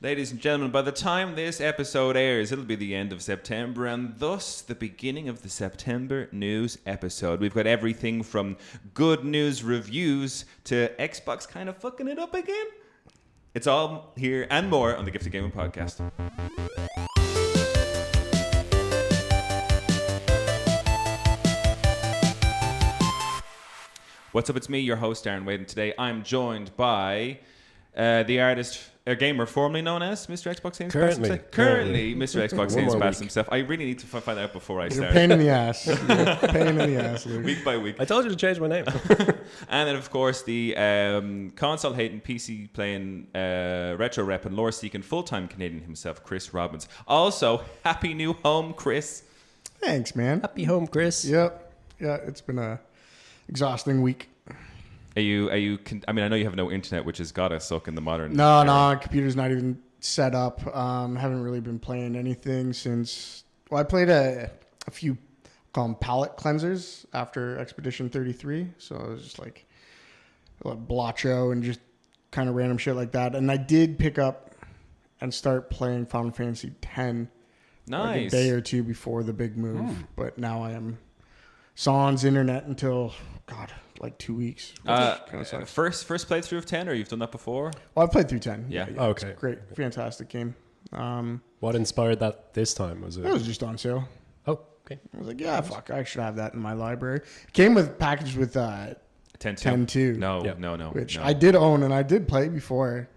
Ladies and gentlemen, by the time this episode airs, it'll be the end of September and thus the beginning of the September news episode. We've got everything from good news reviews to Xbox kind of fucking it up again. It's all here and more on the Gifted Gaming Podcast. What's up? It's me, your host, Darren Wade, and today I'm joined by the artist, a gamer formerly known as Mr. Xbox Games Pass himself. Currently, Mr. Xbox Games Pass himself. I really need to find out before I start. Pain in the ass. Pain in the ass, Luke. Week by week. I told you to change my name. And then, of course, the console-hating, PC-playing, retro-repping, lore-seeking, full-time Canadian himself, Chris Robbins. Also, happy new home, Chris. Thanks, man. Happy home, Chris. Yep. Yeah, it's been a exhausting week. I mean, I know you have no internet, which has got to suck in the modern No, computer's not even set up. Haven't really been playing anything since... Well, I played a few, call them palette cleansers after Expedition 33. So it was just like Blotcho and just kind of random shit like that. And I did pick up and start playing Final Fantasy X Nice. like a day or two before the big move. But now I am sans internet until, God, like 2 weeks. First playthrough of 10, or you've done that before? Well, I've played through 10. Yeah. Oh, okay. Great. Fantastic game. What inspired that this time? Was it? It was just on sale. Oh, okay. I was like, yeah, fuck, I should have that in my library. Came packaged with 10.2. No. Which I did own and I did play before.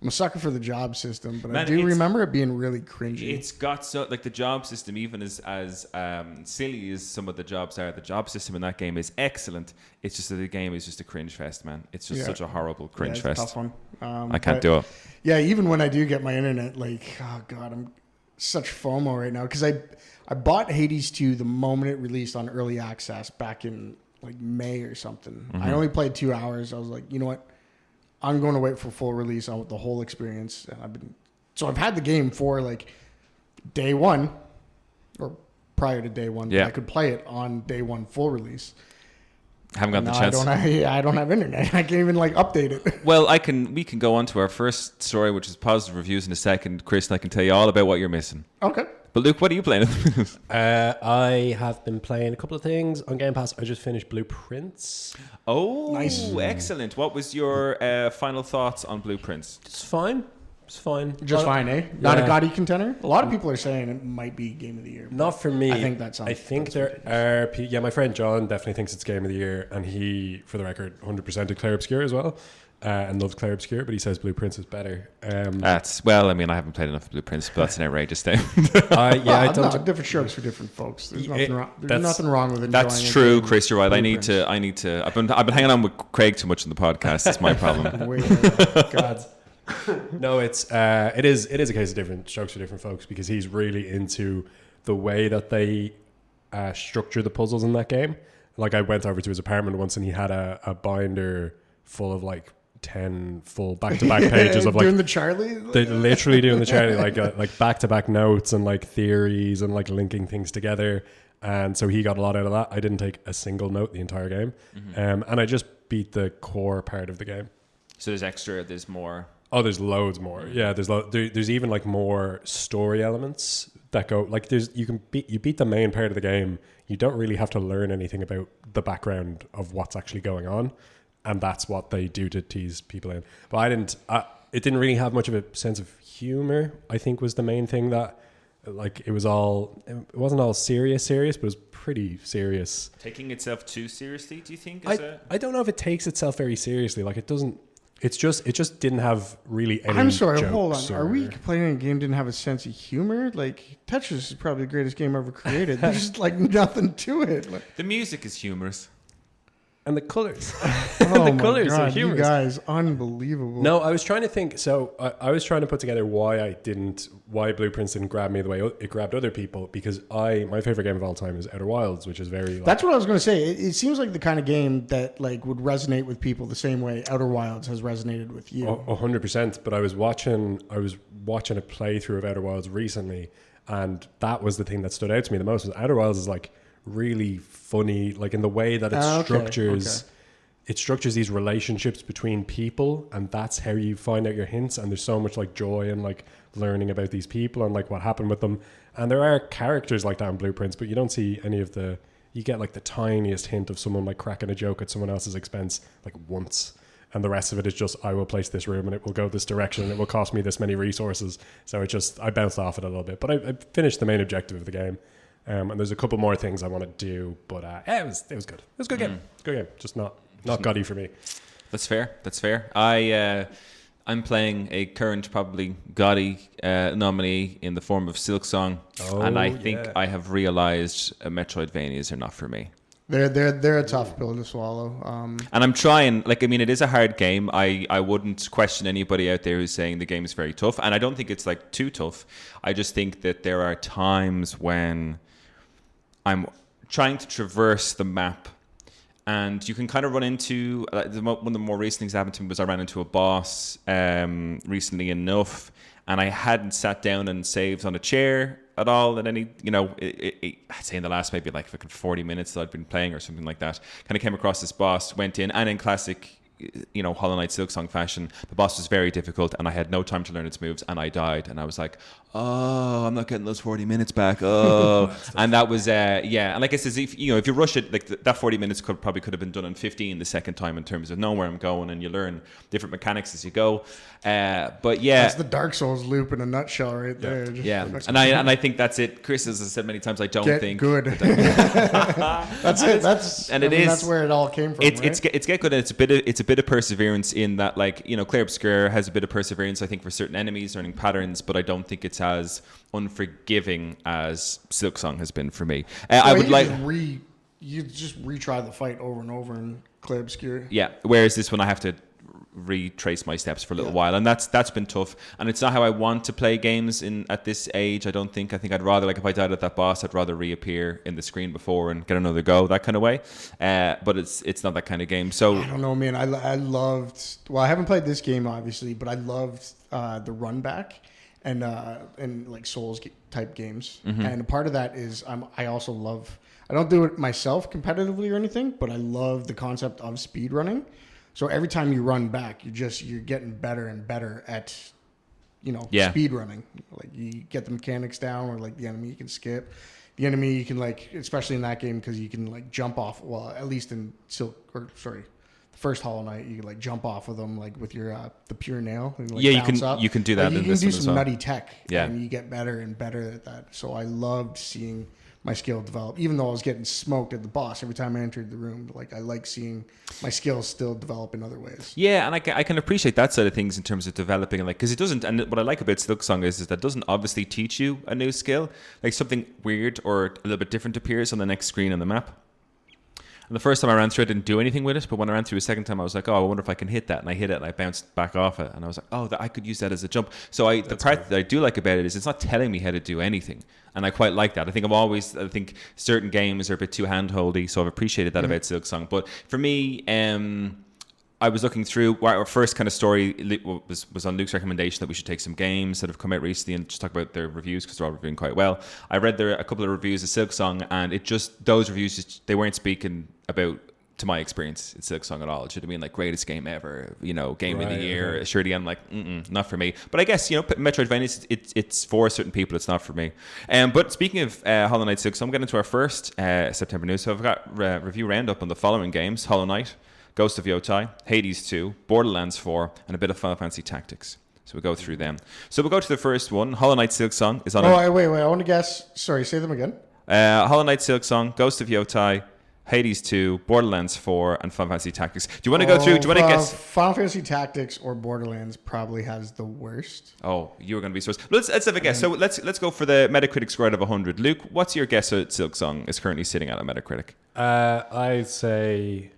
I'm a sucker for the job system, but I do remember it being really cringy. It's got so, like, the job system, even as silly as some of the jobs are, the job system in that game is excellent. It's just that the game is just a cringe fest, man. It's just such a horrible cringe fest. It's a tough one. I can't do it. Yeah, even when I do get my internet, like, oh God, I'm such FOMO right now. Because I bought Hades 2 the moment it released on early access back in like May or something. I only played 2 hours. I was like, you know what? I'm going to wait for full release on the whole experience. And I've had the game for like day one or prior to day one. Yeah. I could play it on day one full release. Haven't got the chance. I don't have internet. I can't even like update it. Well, we can go on to our first story, which is positive reviews in a second, Chris, and I can tell you all about what you're missing. Okay. But Luke, what are you playing? I have been playing a couple of things on Game Pass. I just finished Blueprints. Oh, nice. Excellent. What was your final thoughts on Blueprints? It's fine. It's fine. Just fine, eh? Not a gaudy contender? A lot of people are saying it might be Game of the Year. Not for me. I think that sounds... I think there are... Yeah, my friend John definitely thinks it's Game of the Year, and he, for the record, 100% did Clair Obscur as well. And loves Clair Obscur, but he says Blueprints is better. I haven't played enough Blueprints, but that's an outracious thing. I don't. Different strokes for different folks. There's nothing wrong. There's nothing wrong with enjoying. That's true, Chris. You're right. I need to. I've been hanging on with Craig too much in the podcast. That's my problem. God. No, it is a case of different strokes for different folks, because he's really into the way that they structure the puzzles in that game. Like, I went over to his apartment once, and he had a binder full of like 10 full back-to-back pages of like doing the Charlie. They're literally doing the Charlie, like back-to-back notes and like theories and like linking things together. And so he got a lot out of that. I didn't take a single note the entire game, and I just beat the core part of the game. So there's more. Oh, there's loads more. Yeah, there's even like more story elements that go like you beat the main part of the game. You don't really have to learn anything about the background of what's actually going on, and that's what they do to tease people in. But it didn't really have much of a sense of humor, I think, was the main thing. That like it wasn't all serious, but it was pretty serious. Taking itself too seriously, do you think? I don't know if it takes itself very seriously. Like, it doesn't. It just didn't have really any. I'm sorry, jokes. Hold on. Are we complaining a game didn't have a sense of humor? Like, Tetris is probably the greatest game ever created. There's just like nothing to it. The music is humorous. And the colors. The colors are humorous. You guys, unbelievable. No, I was trying to think. So I was trying to put together why Blueprints didn't grab me the way it grabbed other people, because my favorite game of all time is Outer Wilds, which is very... That's what I was going to say. It seems like the kind of game that like would resonate with people the same way Outer Wilds has resonated with you. 100%. But I was watching a playthrough of Outer Wilds recently, and that was the thing that stood out to me the most. Was Outer Wilds is like really funny, like in the way that it structures it structures these relationships between people, and that's how you find out your hints. And there's so much like joy and like learning about these people and like what happened with them. And there are characters like that in Blueprints, but you don't see any of the. You get like the tiniest hint of someone like cracking a joke at someone else's expense like once. And the rest of it is just, I will place this room and it will go this direction and it will cost me this many resources. So it just, I bounced off it a little bit. But I finished the main objective of the game. And there's a couple more things I want to do. But yeah, it was good. It was a good game. Good game. Just not gaudy for me. That's fair. I'm playing a current probably gaudy nominee in the form of Silksong. And I think I have realized Metroidvanias are not for me. They're a tough pill to swallow. And I'm trying, like, I mean, it is a hard game. I wouldn't question anybody out there who's saying the game is very tough. And I don't think it's like too tough. I just think that there are times when I'm trying to traverse the map and you can kind of run into, one of the more recent things that happened to me was I ran into a boss recently enough, and I hadn't sat down and saved on a chair at all at any, I'd say in the last maybe like 40 minutes that I'd been playing or something like that. Kind of came across this boss, went in, and in classic, Hollow Knight Silksong fashion, the boss was very difficult and I had no time to learn its moves and I died and I was like, oh, I'm not getting those 40 minutes back. Oh, and that was, and like I said, if you rush it, like that 40 minutes could have been done in 15 the second time in terms of knowing where I'm going, and you learn different mechanics as you go. But yeah. That's the Dark Souls loop in a nutshell right there. Just and I think that's it. Chris, as I said many times, I don't think. Good. That's it. That's where it all came from. It's get good, and it's a bit of perseverance in that, like, Clair Obscur has a bit of perseverance, I think, for certain enemies, learning patterns, but I don't think it's as unforgiving as Silksong has been for me. I would like you just retry the fight over and over in Clair Obscur. Yeah, whereas this one I have to retrace my steps for a little while, and that's been tough, and it's not how I want to play games at this age. I think I'd rather, like, if I died at that boss, I'd rather reappear in the screen before and get another go, that kind of way, but it's not that kind of game. So I don't know, man. I loved, well, I haven't played this game obviously, but I loved the run back and like Souls type games. And a part of that is I also love, I don't do it myself competitively or anything, but I love the concept of speed running. So every time you run back, you're getting better and better at, speed running. Like, you get the mechanics down, or like the enemy you can skip. The enemy you can, like, especially in that game, because you can like jump off. Well, at least in the first Hollow Knight, you can like jump off of them like with your the pure nail. And, like, you can do that. Like, you can do some nutty tech. Yeah, and you get better and better at that. So I loved seeing my skill develop, even though I was getting smoked at the boss every time I entered the room. Like, I like seeing my skills still develop in other ways. Yeah, and I can appreciate that side of things in terms of developing, and like, because it doesn't. And what I like about Silksong is that it doesn't obviously teach you a new skill. Like, something weird or a little bit different appears on the next screen on the map. And the first time I ran through it, I didn't do anything with it. But when I ran through a second time, I was like, oh, I wonder if I can hit that. And I hit it, and I bounced back off it. And I was like, oh, I could use that as a jump. So the part that I do like about it is it's not telling me how to do anything. And I quite like that. I think certain games are a bit too hand-holdy, so I've appreciated that about Silksong. But for me, I was looking through, our first kind of story was on Luke's recommendation that we should take some games that have come out recently and just talk about their reviews, because they're all reviewing quite well. I read a couple of reviews of Silksong, and those reviews, they weren't speaking about, to my experience, it's Silksong at all. It should have been like greatest game ever, game of the year. Okay. Surely I'm like, not for me. But I guess, Metroidvania, it's for certain people. It's not for me. But speaking of Hollow Knight Silksong, I'm getting into our first September news. So I've got review roundup on the following games: Hollow Knight, Ghost of Yotai, Hades 2, Borderlands 4, and a bit of Final Fantasy Tactics. So we'll go through them. So we'll go to the first one. Hollow Knight Silksong is on. Wait. I want to guess. Sorry, say them again. Hollow Knight Silksong, Ghost of Yotai, Hades 2, Borderlands 4, and Final Fantasy Tactics. Do you want to go through? Do you want to guess? Final Fantasy Tactics or Borderlands probably has the worst. Oh, you were going to be supposed. Let's have a guess. So let's go for the Metacritic score out of 100. Luke, what's your guess at Silksong is currently sitting at Metacritic? I'd say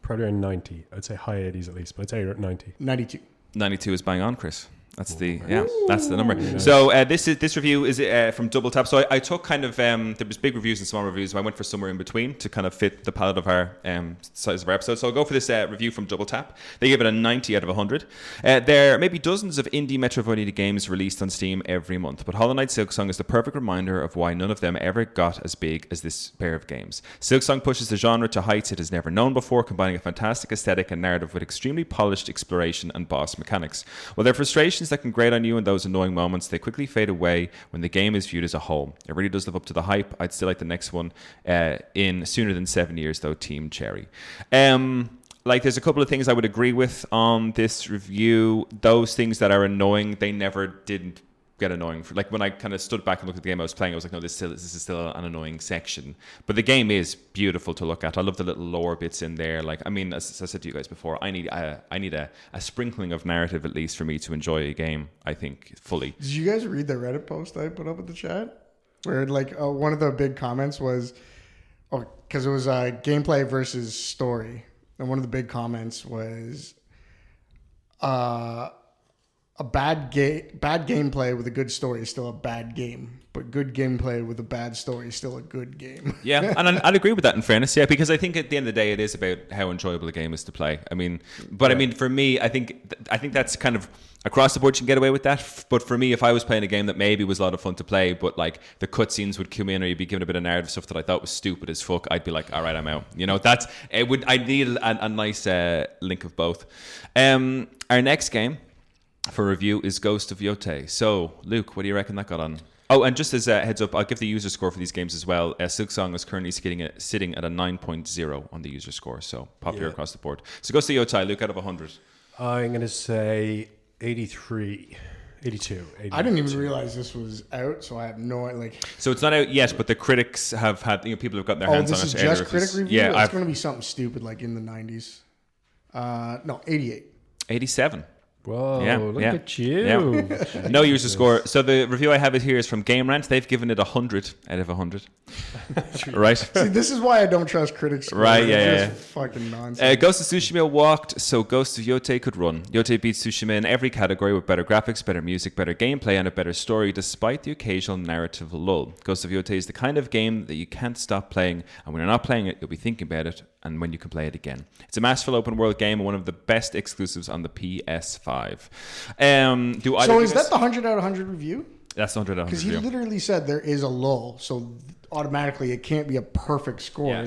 probably around 90. I'd say high 80s at least, but I'd say 90. 92. 92 is bang on, Chris. That's the number. So this review is from Double Tap. So I took kind of there was big reviews and small reviews. So I went for somewhere in between to kind of fit the palette of our size of our episode. So I'll go for this review from Double Tap. They give it a 90 out of 100. There may be dozens of indie Metroidvania games released on Steam every month, but Hollow Knight Silksong is the perfect reminder of why none of them ever got as big as this pair of games. Silksong pushes the genre to heights it has never known before, combining a fantastic aesthetic and narrative with extremely polished exploration and boss mechanics. While there are frustrations that can grate on you in those annoying moments, they quickly fade away when the game is viewed as a whole. It really does live up to the hype. I'd still like the next one in sooner than 7 years, though, Team Cherry. There's a couple of things I would agree with on this review. Those things that are annoying, they never didn't get annoying. Like when I kind of stood back and looked at the game I was playing, I was like, no, this is still an annoying section. But the game is beautiful to look at. I love the little lore bits in there. Like, I mean, as I said to you guys before, I need a sprinkling of narrative at least for me to enjoy a game, I think, fully. Did you guys read the Reddit post I put up in the chat? Where one of the big comments was, because it was gameplay versus story. And one of the big comments was, a bad gameplay with a good story is still a bad game, but good gameplay with a bad story is still a good game. Yeah, and I'd agree with that in fairness, yeah, because I think at the end of the day, it is about how enjoyable a game is to play. I mean, for me, I think that's kind of across the board you can get away with that. But for me, if I was playing a game that maybe was a lot of fun to play, but like the cutscenes would come in or you'd be given a bit of narrative stuff that I thought was stupid as fuck, I'd be like, all right, I'm out. You know, I'd need a nice link of both. Our next game for review is Ghost of Yotei. So, Luke, what do you reckon that got on? Oh, and just as a heads up, I'll give the user score for these games as well. Silksong is currently sitting at a 9.0 on the user score, so popular across the board. So Ghost of Yotei, Luke, out of 100. I'm going to say 83. 82. I didn't even realize this was out, so I have no So it's not out yet, but the critics have had, people have gotten their hands on it. Oh, this is just critic review? Yeah. It's going to be something stupid like in the 90s. No, 88. 87. Whoa, look at you. Yeah. No user score. So the review I have here is from Game Rant. They've given it 100 out of 100. Right? See, this is why I don't trust critics. Right, yeah. Fucking nonsense. Ghost of Tsushima walked so Ghost of Yotei could run. Yotei beats Tsushima in every category with better graphics, better music, better gameplay, and a better story, despite the occasional narrative lull. Ghost of Yotei is the kind of game that you can't stop playing, and when you're not playing it, you'll be thinking about it, and when you can play it again. It's a masterful open world game and one of the best exclusives on the PS5. So is that the 100 out of 100 review? That's the 100 out of 100 review. Because he literally said there is a lull, so automatically it can't be a perfect score. Yeah.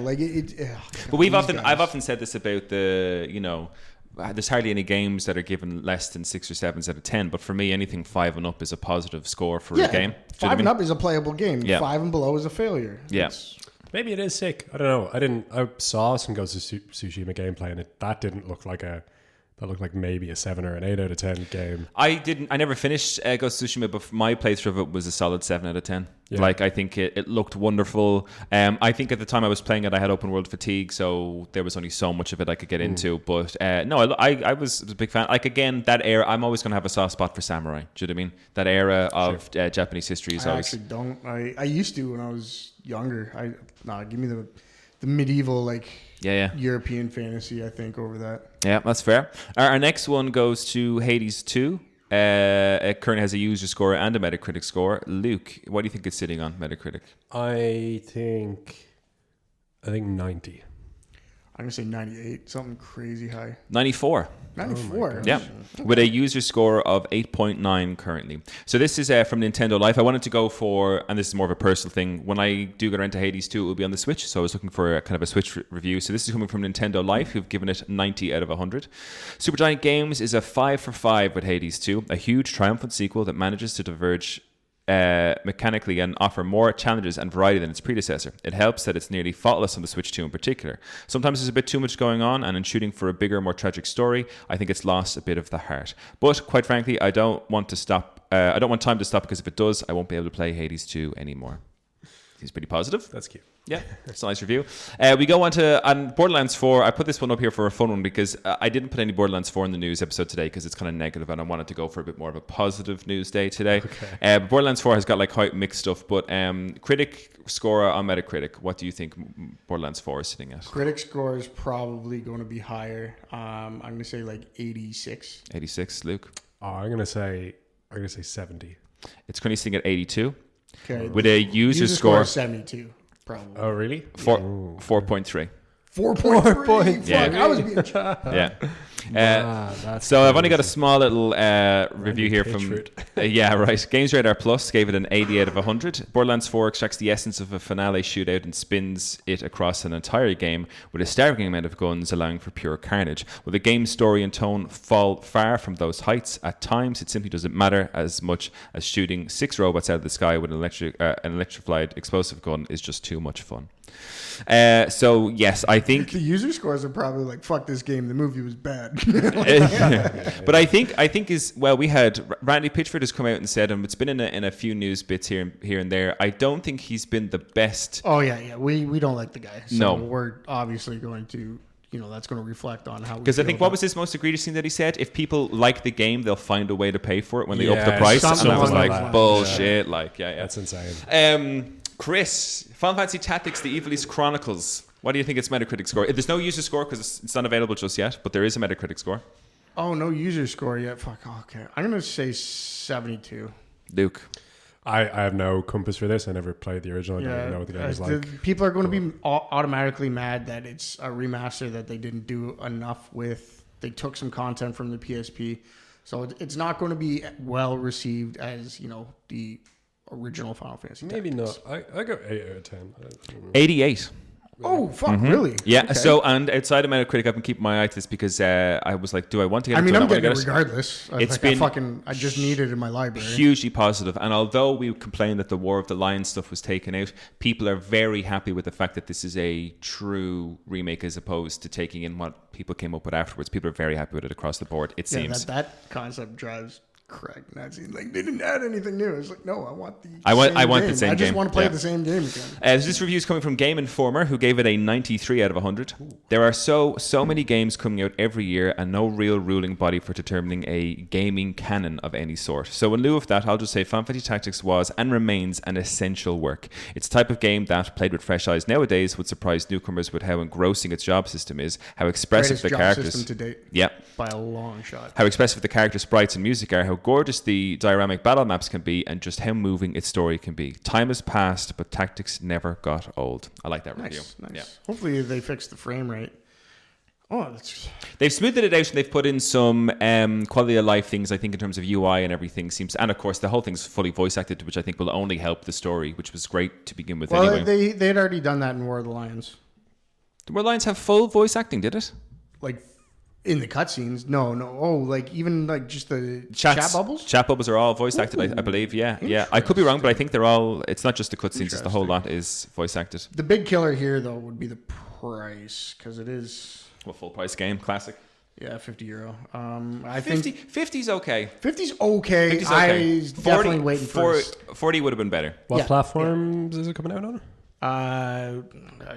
But I've often said this about there's hardly any games that are given less than 6 or 7s out of 10. But for me, anything 5 and up is a positive score for a game. 5 and up is a playable game. Yeah. 5 and below is a failure. Yeah. Maybe it is sick. I don't know. I saw some Ghost of Tsushima gameplay, and that didn't look like that looked like maybe a 7 or an 8 out of 10 game. I never finished Ghost of Tsushima, but my playthrough of it was a solid 7 out of 10. Yeah. I think it looked wonderful. I think at the time I was playing it, I had open world fatigue, so there was only so much of it I could get into. But no, I was a big fan. Again, that era, I'm always going to have a soft spot for samurai. Do you know what I mean? That era of Japanese history is always... I actually don't. I used to when I was younger. Give me the medieval European fantasy, I think, over that. Yeah, that's fair. Our next one goes to Hades 2. It currently has a user score and a Metacritic score. Luke, what do you think it's sitting on Metacritic? I think 90. I'm going to say 98, something crazy high. 94. 94? Yeah, with a user score of 8.9 currently. So this is from Nintendo Life. I wanted to go for, and this is more of a personal thing, when I do get around to Hades 2, it will be on the Switch. So I was looking for a kind of a Switch review. So this is coming from Nintendo Life, who've given it 90 out of 100. Supergiant Games is a 5 for 5 with Hades 2, a huge triumphant sequel that manages to diverge mechanically and offer more challenges and variety than its predecessor. It helps that it's nearly faultless on the Switch 2 in particular. Sometimes there's a bit too much going on, and in shooting for a bigger, more tragic story, I think it's lost a bit of the heart. But quite frankly, I don't want time to stop, because if it does, I won't be able to play Hades 2 anymore. He's pretty positive. That's cute. Yeah, it's a nice review. We go on to Borderlands 4. I put this one up here for a fun one because I didn't put any Borderlands 4 in the news episode today because it's kind of negative, and I wanted to go for a bit more of a positive news day today. Okay. Borderlands 4 has got quite mixed stuff, but critic score on Metacritic, what do you think Borderlands 4 is sitting at? Critic score is probably going to be higher. I'm going to say 86. 86, Luke? I'm gonna say 70. It's currently sitting at 82 Okay. with a user score of 72, probably. Oh, really? 4.3. 4.3. Yeah. Fuck, I was being Yeah. That's So I've only got a crazy. small little review here from Pitchford. yeah, right. Games Radar Plus gave it an 80 out of 100. Borderlands 4 extracts the essence of a finale shootout and spins it across an entire game with a staggering amount of guns, allowing for pure carnage. While the game's story and tone fall far from those heights, at times it simply doesn't matter as much as shooting 6 robots out of the sky with an electrified explosive gun is just too much fun. So yes, I think The user scores are probably like, fuck this game, the movie was bad. but I think is well, we had Randy Pitchford has come out and said, and it's been in a few news bits here and there. I don't think he's been the best. Oh, yeah. We don't like the guy. So No. we're obviously going to, that's going to reflect on how we Because I feel think what about was his most egregious thing that he said? If people like the game, they'll find a way to pay for it when they up the Yeah, price. And something I was along like, those lines. bullshit. Like, yeah. That's insane. Chris, Final Fantasy Tactics: The Evil East Chronicles. What do you think its Metacritic score? There's no user score because it's not available just yet, but there is a Metacritic score. Oh, no user score yet. Fuck. Okay. I'm going to say 72. Luke. I have no compass for this. I never played the original. I don't even know what the game is like. People are going to be automatically mad that it's a remaster that they didn't do enough with. They took some content from the PSP. So it's not going to be well received as, the original Final Fantasy. Maybe Tactics. not. I go 8 out of 10. I don't know. 88. Oh, fuck, really? Yeah. Okay. So, and outside of Metacritic, I've been keeping my eye to this because I was like, do I want to get it? I mean, Do I I'm not want to getting it get it? regardless. It's been I just need it in my library. Hugely positive. And although we complained that the War of the Lions stuff was taken out, people are very happy with the fact that this is a true remake as opposed to taking in what people came up with afterwards. People are very happy with it across the board, it Yeah, seems. that concept drives Craig nuts. He's like, they didn't add anything new. It's like, no, I want the I want game. the same I just game. want to play Yeah. the same game again. This review is coming from Game Informer, who gave it a 93 out of 100. There are so many games coming out every year and no real ruling body for determining a gaming canon of any sort. So in lieu of that, I'll just say Final Fantasy Tactics was and remains an essential work. It's a type of game that, played with fresh eyes nowadays, would surprise newcomers with how engrossing its job system is, how expressive Greatest the job characters... system to date. Yeah. By a long shot. How expressive the character sprites and music are, how gorgeous the dioramic battle maps can be, and just how moving its story can be. Time has passed, but Tactics never got old. I like that review. Nice. Yeah. Hopefully they fix the frame rate. Oh, that's They've smoothed it out and they've put in some quality of life things, I think, in terms of UI and everything. And of course, the whole thing's fully voice acted, which I think will only help the story, which was great to begin with well. anyway. They had already done that in War of the Lions. Did War Lions have full voice acting, did it? Like in the cutscenes, no. Oh, like even like just the Chat bubbles. Chat bubbles are all voice acted, I believe. Yeah. I could be wrong, but I think they're all. It's not just the cutscenes; it's the whole lot is voice acted. The big killer here, though, would be the price because it is Well, full price game, classic. €50. I 50, think 50's okay. 50's okay. 50's okay. I was definitely waiting for. 40 would have been better. What Yeah, platforms is it coming out on?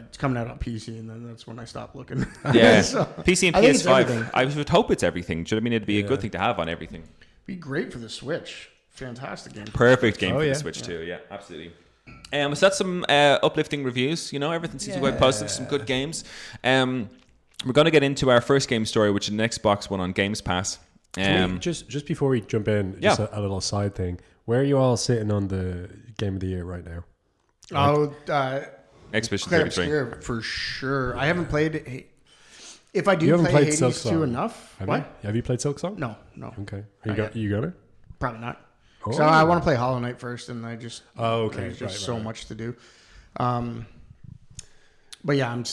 It's coming out on PC, and then that's when I stopped looking. Yeah, So, PC and I think it's PS5. everything. I would hope it's everything. Do you know what I mean? It'd be a good thing to have on everything. be great for the Switch. Fantastic game. Perfect game Oh, for yeah. the Switch too. Yeah, absolutely. So that's some uplifting reviews. Everything seems to be quite positive. Some good games. We're going to get into our first game story, which is an Xbox one on Games Pass. Just before we jump in, just a little side thing. Where are you all sitting on the Game of the Year right now? Expedition Quite 33. obscure for sure. I haven't played it. If I do You haven't play played Hades Silksong. 2 enough, Have what? you? Have you played Silksong? No. Okay. Not You got it? Probably not. Oh. So I want to play Hollow Knight first, and I just Okay. there's just Right, so right. much to do. But yeah,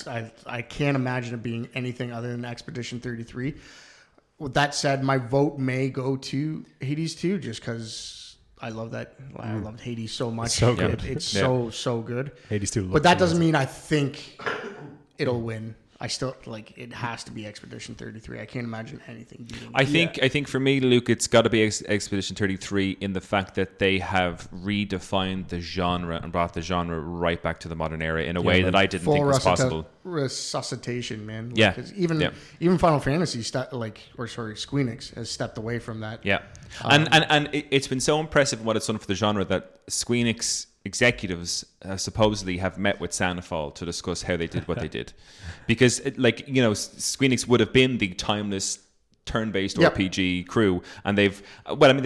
I can't imagine it being anything other than Expedition 33. With that said, my vote may go to Hades 2 just because I love that. I loved Hades so much. So good. It's Yeah. so good. Hades 2 looks But that doesn't amazing. mean I think it'll win. I still it has to be Expedition 33. I can't imagine anything beating it. I think for me, Luke, it's got to be Expedition 33 in the fact that they have redefined the genre and brought the genre right back to the modern era in a way that I didn't Full think was possible. resuscitation, man. Yeah. 'Cause even Final Fantasy Squeenix has stepped away from that. Yeah, and it's been so impressive what it's done for the genre that Squeenix executives supposedly have met with Sanafall to discuss how they did what they did, because Squeenix would have been the timeless turn-based Yep. RPG crew, and they've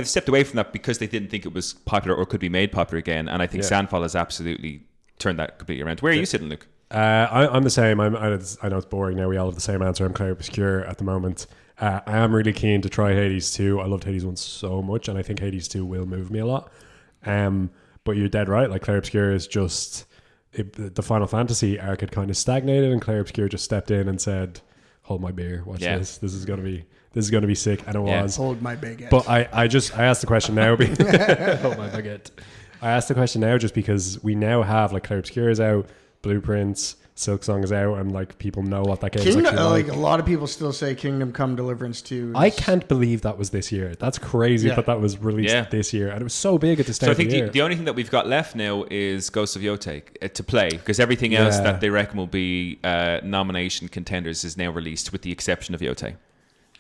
stepped away from that because they didn't think it was popular or could be made popular again. And I think Sandfall has absolutely turned that completely around. Where are you sitting, Luke? I'm the same. I know it's boring now. We all have the same answer. I'm Claire Obscure at the moment. I am really keen to try Hades 2. I loved Hades 1 so much, and I think Hades 2 will move me a lot. But you're dead right. Like, Claire Obscure is just... the Final Fantasy arc had kind of stagnated, and Claire Obscure just stepped in and said, hold my beer, watch this. This is going to be sick. And it was. Hold my baguette. But I asked the question now. Hold my baguette. I asked the question now just because we now have, like, Claire Obscure is out, Blueprints, Silksong is out, and like people know what that game is actually like. A lot of people still say Kingdom Come Deliverance 2. I can't believe that was this year. That's crazy that was released this year, and it was so big at the start. So I think of the year. the only thing that we've got left now is Ghosts of Yotei to play, because everything else that they reckon will be nomination contenders is now released, with the exception of Yotei.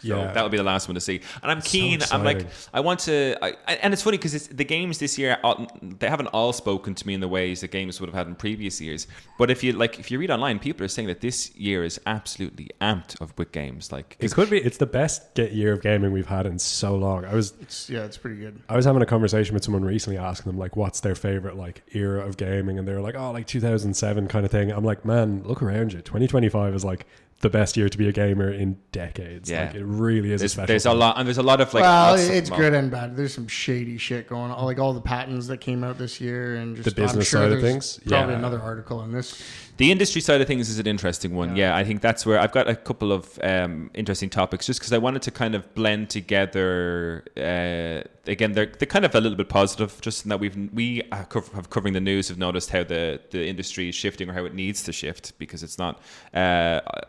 So that'll be the last one to see. And I'm keen. I'm like, I want to... and it's funny because the games this year, they haven't all spoken to me in the ways that games would have had in previous years. But if you read online, people are saying that this year is absolutely amped with games. Like, it could be. It's the best year of gaming we've had in so long. It's pretty good. I was having a conversation with someone recently asking them, like, what's their favorite, like, era of gaming? And they were like, oh, like 2007 kind of thing. I'm like, man, look around you. 2025 is like the best year to be a gamer in decades. Yeah. Like, it really is there's a lot, and there's a lot of like... Well, it's good and bad. There's some shady shit going on, like all the patents that came out this year, and just the business side of things. Probably another article on this. The industry side of things is an interesting one. Yeah, I think that's where I've got a couple of interesting topics, just because I wanted to kind of blend together. Again, they're kind of a little bit positive, just in that we have covering the news have noticed how the industry is shifting, or how it needs to shift, because it's not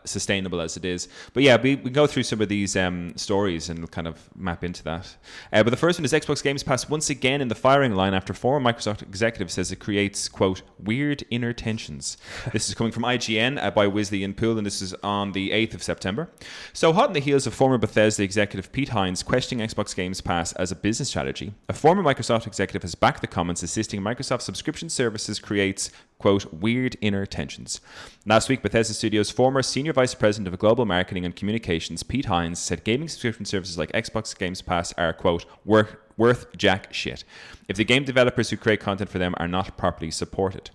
sustainable as it is. But yeah, we go through some of these stories and kind of map into that. But the first one is Xbox Games Pass once again in the firing line after former Microsoft executive says it creates, quote, weird inner tensions. This is coming from IGN by Wisley and Poole, and this is on the 8th of September. So hot on the heels of former Bethesda executive Pete Hines questioning Xbox Games Pass as a business strategy, a former Microsoft executive has backed the comments insisting Microsoft subscription services creates, quote, weird inner tensions. Last week, Bethesda Studios' former Senior Vice President of Global Marketing and Communications, Pete Hines, said gaming subscription services like Xbox Games Pass are, quote, worth jack shit if the game developers who create content for them are not properly supported.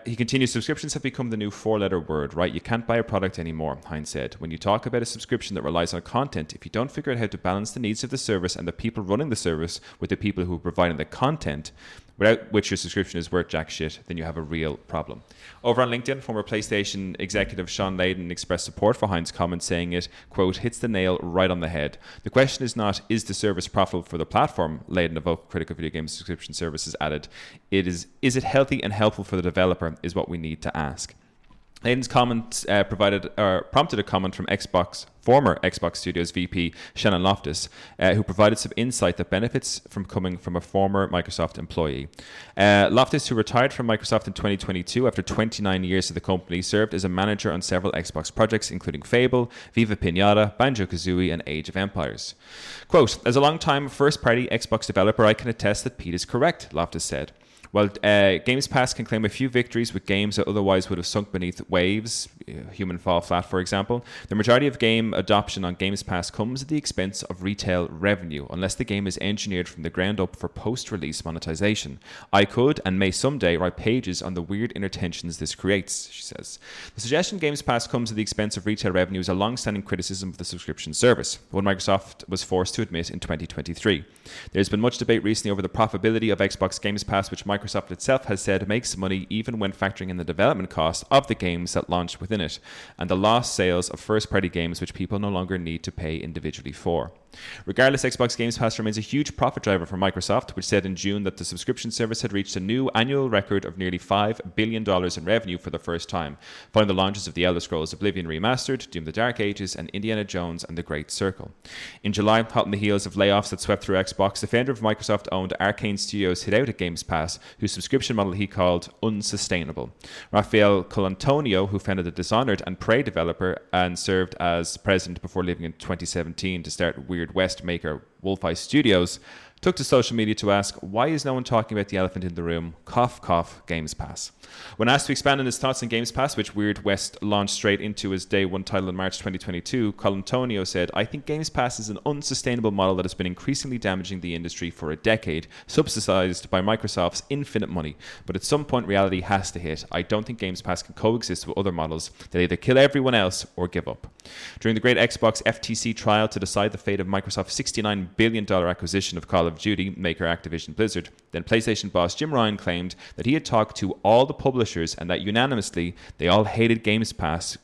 He continues, subscriptions have become the new four-letter word, right? You can't buy a product anymore, Hines said. When you talk about a subscription that relies on content, if you don't figure out how to balance the needs of the service and the people running the service with the people who are providing the content, without which your subscription is worth jack shit, then you have a real problem. Over on LinkedIn, former PlayStation executive Sean Layden expressed support for Hines' comment, saying it, quote, hits the nail right on the head. The question is not, is the service profitable for the platform? Layden, a vocal critic of video game subscription services, added, is it healthy and helpful for the developer is what we need to ask. Layden's comment prompted a comment from former Xbox Studios VP Shannon Loftus, who provided some insight that benefits from coming from a former Microsoft employee. Loftus, who retired from Microsoft in 2022 after 29 years at the company, served as a manager on several Xbox projects, including Fable, Viva Pinata, Banjo-Kazooie, and Age of Empires. Quote, as a long-time first-party Xbox developer, I can attest that Pete is correct, Loftus said. While Games Pass can claim a few victories with games that otherwise would have sunk beneath waves, Human Fall Flat, for example, the majority of game adoption on Games Pass comes at the expense of retail revenue, unless the game is engineered from the ground up for post-release monetization. I could, and may someday, write pages on the weird inner tensions this creates, she says. The suggestion Games Pass comes at the expense of retail revenue is a long-standing criticism of the subscription service, one Microsoft was forced to admit in 2023. There's been much debate recently over the profitability of Xbox Games Pass, which Microsoft itself has said makes money even when factoring in the development cost of the games that launch within it, and the lost sales of first-party games which people no longer need to pay individually for. Regardless, Xbox Games Pass remains a huge profit driver for Microsoft, which said in June that the subscription service had reached a new annual record of nearly $5 billion in revenue for the first time, following the launches of The Elder Scrolls Oblivion Remastered, Doom the Dark Ages, and Indiana Jones and the Great Circle. In July, hot on the heels of layoffs that swept through Xbox, the founder of Microsoft-owned Arcane Studios hit out at Games Pass, whose subscription model he called unsustainable. Rafael Colantonio, who founded the Dishonored and Prey developer and served as president before leaving in 2017 to start Weird West maker Wolfeye Studios, took to social media to ask, why is no one talking about the elephant in the room? Cough, cough, Games Pass. When asked to expand on his thoughts on Games Pass, which Weird West launched straight into his day one title in March 2022, Colantonio said, I think Games Pass is an unsustainable model that has been increasingly damaging the industry for a decade, subsidized by Microsoft's infinite money. But at some point, reality has to hit. I don't think Games Pass can coexist with other models that either kill everyone else or give up. During the great Xbox FTC trial to decide the fate of Microsoft's $69 billion acquisition of Call of Duty maker Activision Blizzard, then PlayStation boss Jim Ryan claimed that he had talked to all the publishers and that unanimously they all hated Games Pass,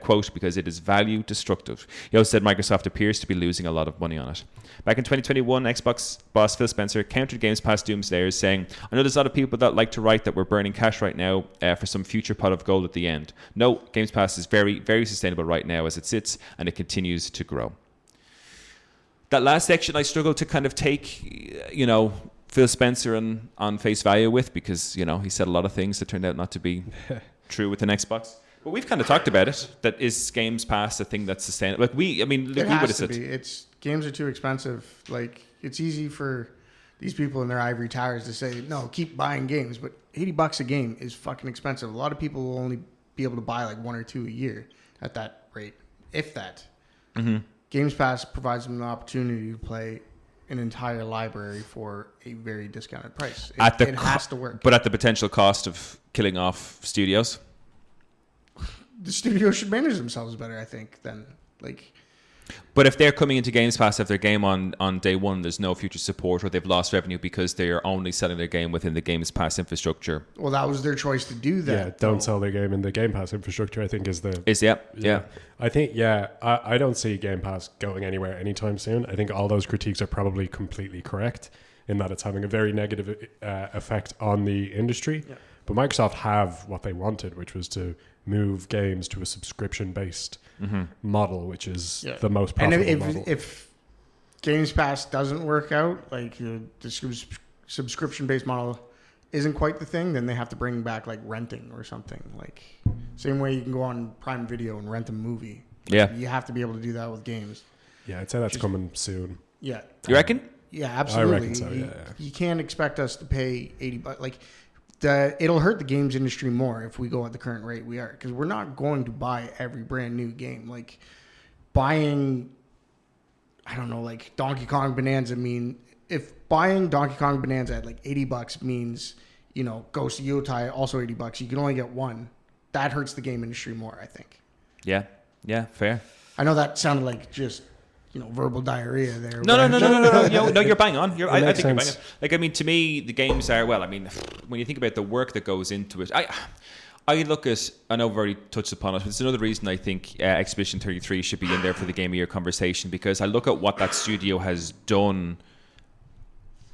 quote, because it is value destructive. He also said Microsoft appears to be losing a lot of money on it. Back in 2021, Xbox boss Phil Spencer countered Games Pass doomsayers, saying, I know there's a lot of people that like to write that we're burning cash right now for some future pot of gold at the end. No, Games Pass is very, very sustainable right now as it sits, and it continues to grow. That last section I struggled to kind of take, Phil Spencer on face value with, because, he said a lot of things that turned out not to be true with an Xbox. But we've kind of talked about it. That is Games Pass a thing that's sustainable? Like we would have said. Games are too expensive. Like, it's easy for these people in their ivory towers to say, no, keep buying games, but $80 a game is fucking expensive. A lot of people will only be able to buy like one or two a year at that rate, if that. Mm-hmm. Games Pass provides them the opportunity to play an entire library for a very discounted price. It has to work. But at the potential cost of killing off studios? The studios should manage themselves better, I think, than like... But if they're coming into Games Pass, if their game on day one, there's no future support, or they've lost revenue because they are only selling their game within the Games Pass infrastructure. Well, that was their choice to do that. Yeah, don't sell their game in the Game Pass infrastructure, I think yeah. I think, I don't see Game Pass going anywhere anytime soon. I think all those critiques are probably completely correct in that it's having a very negative effect on the industry. Yeah. But Microsoft have what they wanted, which was to move games to a subscription-based model, which is the most profitable model. If Games Pass doesn't work out, like the subscription-based model isn't quite the thing, then they have to bring back like renting or something. Like same way you can go on Prime Video and rent a movie. Yeah, you have to be able to do that with games. Yeah, I'd say that's coming soon. Yeah, you reckon? Yeah, absolutely. I reckon so. Yeah, you can't expect us to pay $80. Like, it'll hurt the games industry more if we go at the current rate we are, because we're not going to buy every brand new game. Like buying, I don't know, like Donkey Kong Bonanza. If buying Donkey Kong Bonanza at like $80 means, Ghost of Yotei also $80, you can only get one. That hurts the game industry more, I think. Yeah, fair. I know that sounded like just verbal diarrhea there. No, you're bang on. I think you're bang on. Like, to me, the games are, when you think about the work that goes into it, I look at, I know we've already touched upon it, but it's another reason I think Expedition 33 should be in there for the Game of Year conversation, because I look at what that studio has done,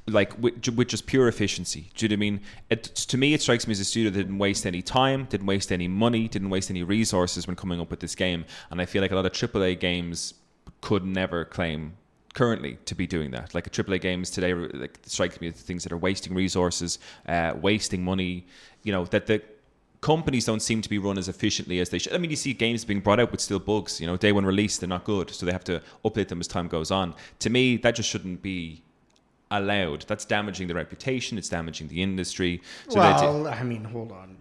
like with just pure efficiency. Do you know what I mean? To me, it strikes me as a studio that didn't waste any time, didn't waste any money, didn't waste any resources when coming up with this game. And I feel like a lot of AAA games could never claim currently to be doing that. Like AAA games today, like, strikes me as things that are wasting resources, wasting money. That the companies don't seem to be run as efficiently as they should. You see games being brought out with still bugs. Day one release, they're not good, so they have to update them as time goes on. To me, that just shouldn't be allowed. That's damaging the reputation. It's damaging the industry. So hold on.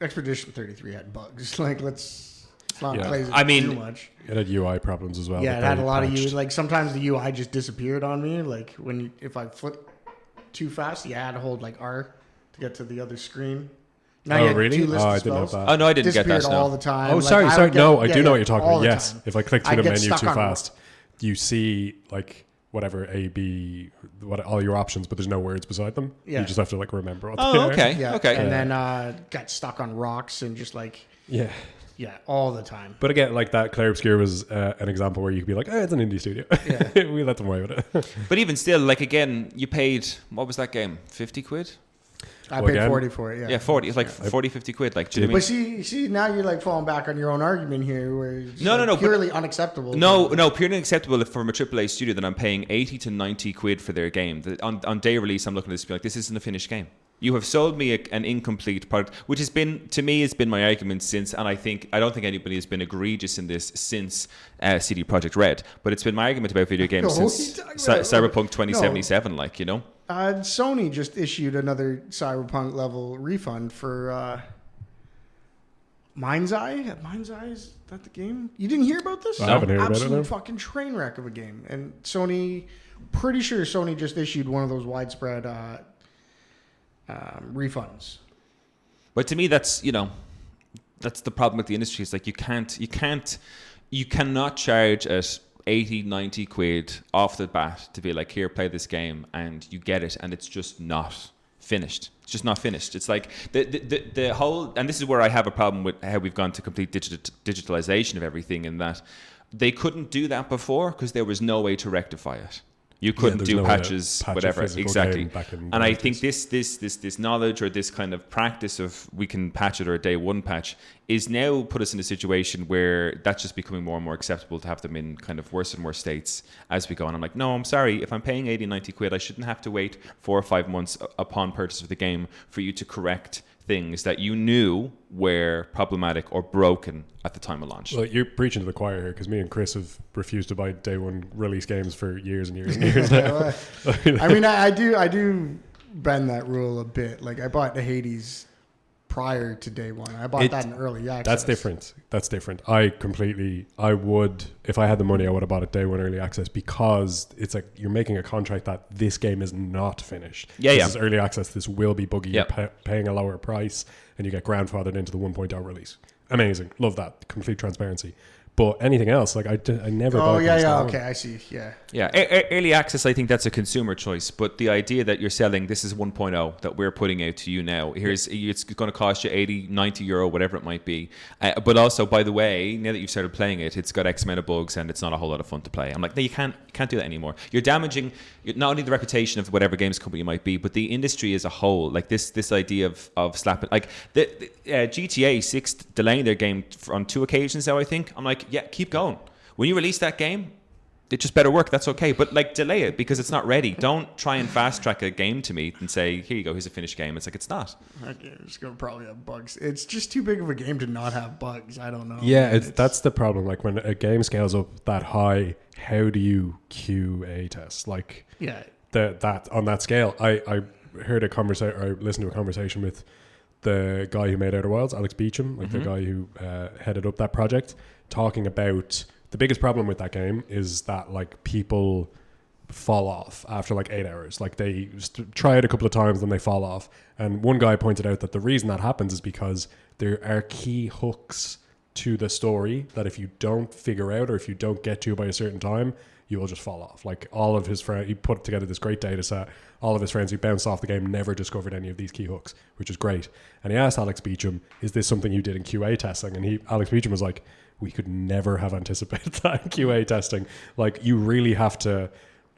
Expedition 33 had bugs. Like, let's not play too much. It had UI problems as well. Yeah, it had a lot of UI. Like, sometimes the UI just disappeared on me. Like, if I flip too fast, I had to hold like R to get to the other screen. Now you had really? two lists I of didn't know spells. that. Oh, no, I didn't get that. Disappeared all the time. Oh, Like, sorry. I do know what you're talking about. Yes. Time. If I click through the menu too on fast, you see like whatever A, B, all your options, but there's no words beside them. Yeah. You just have to like remember what they are. Okay. Yeah. Okay. And then got stuck on rocks and just like yeah, all the time. But again, like that Claire Obscure was an example where you could be like, it's an indie studio. Yeah. We let them away with it. But even still, like, again, you paid, what was that game? 50 quid? I paid 40 for it, yeah. Yeah, 40. It's like 40, 50 quid. Like, do you know what I mean? But see, now you're like falling back on your own argument here, where it's purely unacceptable. No, purely unacceptable if from a AAA studio that I'm paying 80 to 90 quid for their game. On day release, I'm looking at this and be like, this isn't a finished game. You have sold me an incomplete product, which has been, to me, has been my argument since, and I don't think anybody has been egregious in this since CD Projekt Red, but it's been my argument about video games since Cyberpunk 2077, like, you know? Sony just issued another Cyberpunk level refund for Mind's Eye. Mind's Eye, is that the game? You didn't hear about this? I haven't heard about it. Absolute fucking train wreck of a game. And Sony, pretty sure Sony just issued one of those widespread refunds. But to me, that's the problem with the industry. It's like you cannot charge at 80, 90 quid off the bat to be like, here, play this game, and you get it, and it's just not finished. It's just not finished. It's like the whole, and this is where I have a problem with how we've gone to complete digitalization of everything, in that they couldn't do that before because there was no way to rectify it. You couldn't do patches, whatever. Exactly. And I think this knowledge, or this kind of practice of we can patch it, or a day one patch, is now put us in a situation where that's just becoming more and more acceptable to have them in kind of worse and worse states as we go. And I'm like, no, I'm sorry. If I'm paying 80, 90 quid, I shouldn't have to wait 4 or 5 months upon purchase of the game for you to correct things that you knew were problematic or broken at the time of launch. Well, you're preaching to the choir here, because me and Chris have refused to buy day one release games for years and years and years now. I mean, I do bend that rule a bit. Like, I bought the Hades prior to day one. I bought that in early access. That's different. I would, if I had the money, I would have bought it day one early access, because it's like you're making a contract that this game is not finished. This is early access. This will be buggy. You're paying a lower price, and you get grandfathered into the 1.0 release. Amazing. Love that. Complete transparency. But anything else, like I never. Oh yeah. Okay, I see. Yeah. Early access, I think that's a consumer choice. But the idea that you're selling, this is 1.0 that we're putting out to you now. It's going to cost you 80, 90 euro, whatever it might be. But also, by the way, now that you've started playing it, it's got X amount of bugs and it's not a whole lot of fun to play. I'm like, no, you can't do that anymore. You're damaging not only the reputation of whatever games company you might be, but the industry as a whole. Like this idea of slapping, like the GTA 6 delaying their game on 2 occasions now, I think. I'm like, yeah, keep going. When you release that game, it just better work. That's okay. But like, delay it because it's not ready. Don't try and fast track a game to me and say, here you go, here's a finished game. It's like, it's not. That game is going to probably have bugs. It's just too big of a game to not have bugs. I don't know. Yeah, that's the problem. Like, when a game scales up that high, how do you QA test? Like, that on that scale. I heard a conversation, or I listened to a conversation with the guy who made Outer Wilds, Alex Beecham, like the guy who headed up that project, talking about the biggest problem with that game is that like people fall off after like 8 hours. Like, they try it a couple of times, then they fall off. And one guy pointed out that the reason that happens is because there are key hooks to the story that if you don't figure out, or if you don't get to by a certain time, you will just fall off. Like, all of his friends, he put together this great data set. All of his friends who bounced off the game never discovered any of these key hooks, which is great. And he asked Alex Beecham, is this something you did in QA testing? And Alex Beecham was like, we could never have anticipated that in QA testing. Like, you really have to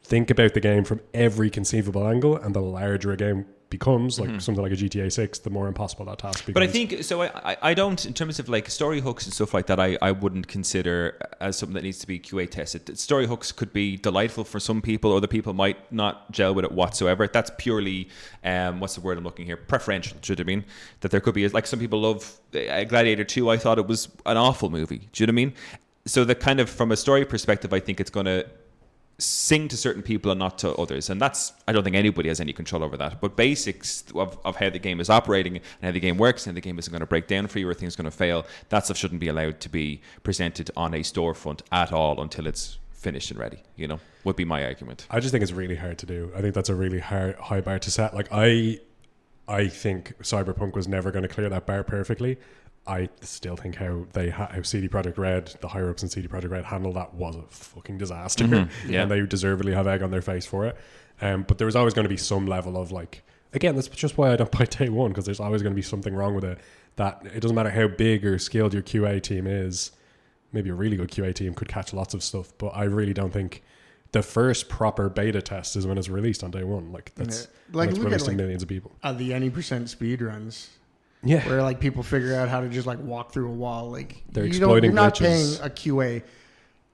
think about the game from every conceivable angle, and the larger a game becomes, like something like a GTA 6, the more impossible that task becomes. But I think, so I don't, in terms of like story hooks and stuff like that, I wouldn't consider as something that needs to be QA tested. Story hooks could be delightful for some people, other people might not gel with it whatsoever. That's purely, what's the word I'm looking here? Preferential, do you know what I mean? That there could be, like, some people love Gladiator 2. I thought it was an awful movie. Do you know what I mean? So the kind of, from a story perspective, I think it's going to sing to certain people and not to others, and that's, I don't think anybody has any control over that. But basics of how the game is operating and how the game works, and the game isn't going to break down for you or things going to fail, that stuff shouldn't be allowed to be presented on a storefront at all until it's finished and ready, you know, would be my argument. I just think it's really hard to do. I think that's a really high bar to set. Like, I think Cyberpunk was never going to clear that bar perfectly. I still think how CD Projekt Red, the higher ups in CD Projekt Red, handled that was a fucking disaster, and they deservedly have egg on their face for it. But there was always going to be some level of, like, again, that's just why I don't buy day one, because there's always going to be something wrong with it. That it doesn't matter how big or skilled your QA team is. Maybe a really good QA team could catch lots of stuff, but I really don't think the first proper beta test is when it's released on day one. Like, that's like, it's look released at, to like, millions of people. The any percent speed runs. Yeah, where like people figure out how to just like walk through a wall. Like, they're exploiting you're not glitches. paying a QA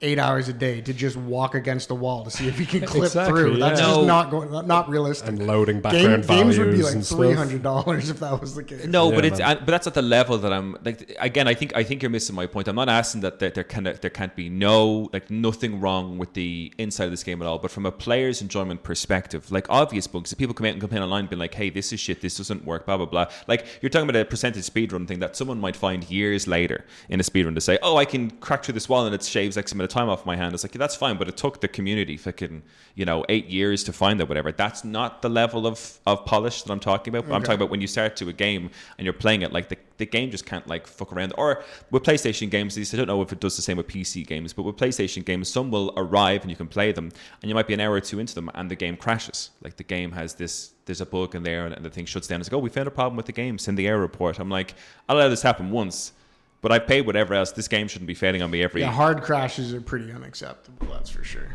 8 hours a day to just walk against a wall to see if he can clip Exactly, through. yeah. That's just not realistic. And loading background Games values would be like and stuff. $300 if that was the case. No, Yeah, but that's at the level that I'm like. Again, I think you're missing my point. I'm not asking that there can't be nothing wrong with the inside of this game at all. But from a player's enjoyment perspective, like obvious bugs that people come out and complain online, being like, "Hey, this is shit. This doesn't work." Blah blah blah. Like you're talking about a percentage speedrun thing that someone might find years later in a speedrun to say, "Oh, I can crack through this wall and it shaves X amount of time off my hand." It's like, yeah, that's fine, but it took the community fucking 8 years to find that, whatever. That's not the level of polish that I'm talking about. But I'm talking about when you start to a game and you're playing it, like the game just can't like fuck around. Or with PlayStation games, at least I don't know if it does the same with PC games, but with PlayStation games, some will arrive and you can play them, and you might be an hour or two into them and the game crashes. Like the game has there's a bug in there and the thing shuts down. It's like, oh, we found a problem with the game, send the error report. I'm like, I'll let this happen once, but I paid whatever else. This game shouldn't be failing on me every... Yeah, hard crashes are pretty unacceptable, that's for sure.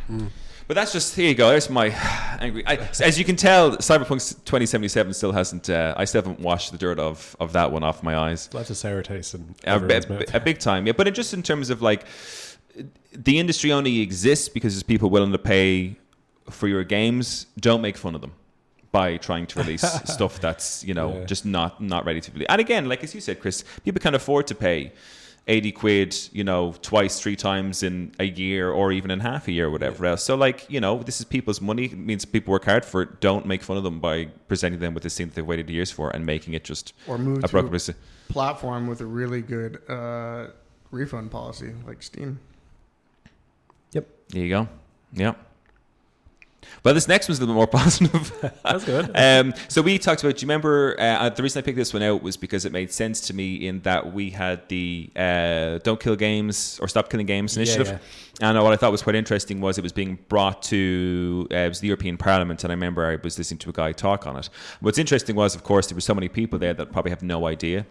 But that's just, here you go. There's my angry... as you can tell, Cyberpunk 2077 still hasn't... I still haven't washed the dirt of that one off my eyes. Lots of sour taste in A big time, yeah. But just in terms of like, the industry only exists because there's people willing to pay for your games. Don't make fun of them by trying to release stuff that's just not ready to release. And again, like as you said, Chris, people can afford to pay 80 quid, twice, 3 times in a year or even in half a year or whatever else. So like, this is people's money. It means people work hard for it. Don't make fun of them by presenting them with this thing that they've waited years for and making it just or move a broken to a platform with a really good refund policy like Steam. Yep. There you go. Yep. Well, this next one's a little bit more positive. That's good. So we talked about, do you remember, the reason I picked this one out was because it made sense to me in that we had the Don't Kill Games or Stop Killing Games initiative. Yeah. And what I thought was quite interesting was it was being brought to it was the European Parliament, and I remember I was listening to a guy talk on it. What's interesting was, of course, there were so many people there that probably have no idea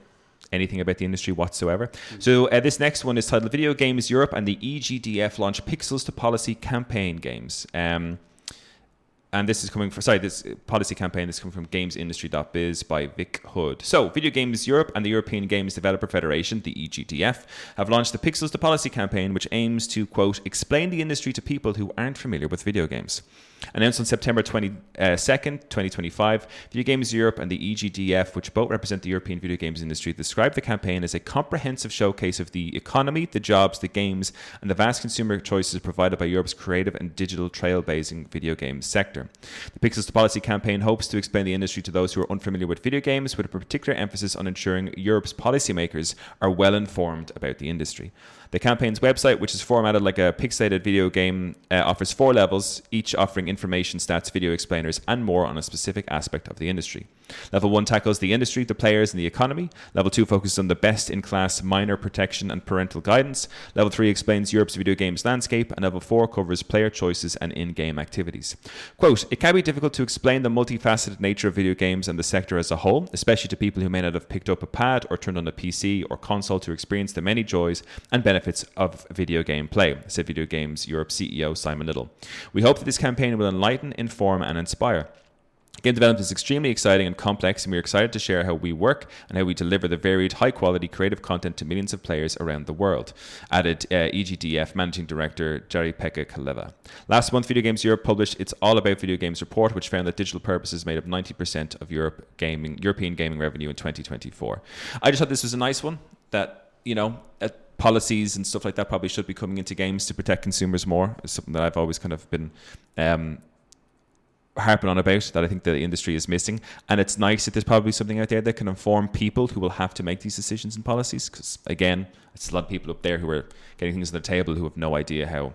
anything about the industry whatsoever. So this next one is titled Video Games Europe and the EGDF launch Pixels to Policy campaign games. And this is coming from, this policy campaign is coming from gamesindustry.biz by Vic Hood. So, Video Games Europe and the European Games Developer Federation, the EGDF, have launched the Pixels to Policy campaign, which aims to, quote, explain the industry to people who aren't familiar with video games. Announced on September 22nd, 2025, Video Games Europe and the EGDF, which both represent the European video games industry, described the campaign as a comprehensive showcase of the economy, the jobs, the games, and the vast consumer choices provided by Europe's creative and digital trailblazing video games sector. The Pixels to Policy campaign hopes to explain the industry to those who are unfamiliar with video games, with a particular emphasis on ensuring Europe's policymakers are well informed about the industry. The campaign's website, which is formatted like a pixelated video game, offers 4 levels, each offering information, stats, video explainers, and more on a specific aspect of the industry. Level 1 tackles the industry, the players, and the economy. Level 2 focuses on the best-in-class minor protection and parental guidance. Level 3 explains Europe's video games landscape, and Level 4 covers player choices and in-game activities. Quote, it can be difficult to explain the multifaceted nature of video games and the sector as a whole, especially to people who may not have picked up a pad or turned on a PC or console to experience the many joys and benefits of video game play, said Video Games Europe CEO Simon Little. We hope that this campaign will enlighten, inform, and inspire. Game development is extremely exciting and complex, and we're excited to share how we work and how we deliver the varied, high-quality, creative content to millions of players around the world, added EGDF Managing Director Jari-Pekka Kaleva. Last month, Video Games Europe published its All About Video Games report, which found that digital purposes made up 90% of European gaming revenue in 2024. I just thought this was a nice one, that, policies and stuff like that probably should be coming into games to protect consumers more. It's something that I've always kind of been harping on about, that I think the industry is missing. And it's nice that there's probably something out there that can inform people who will have to make these decisions and policies, because again, it's a lot of people up there who are getting things on the table who have no idea how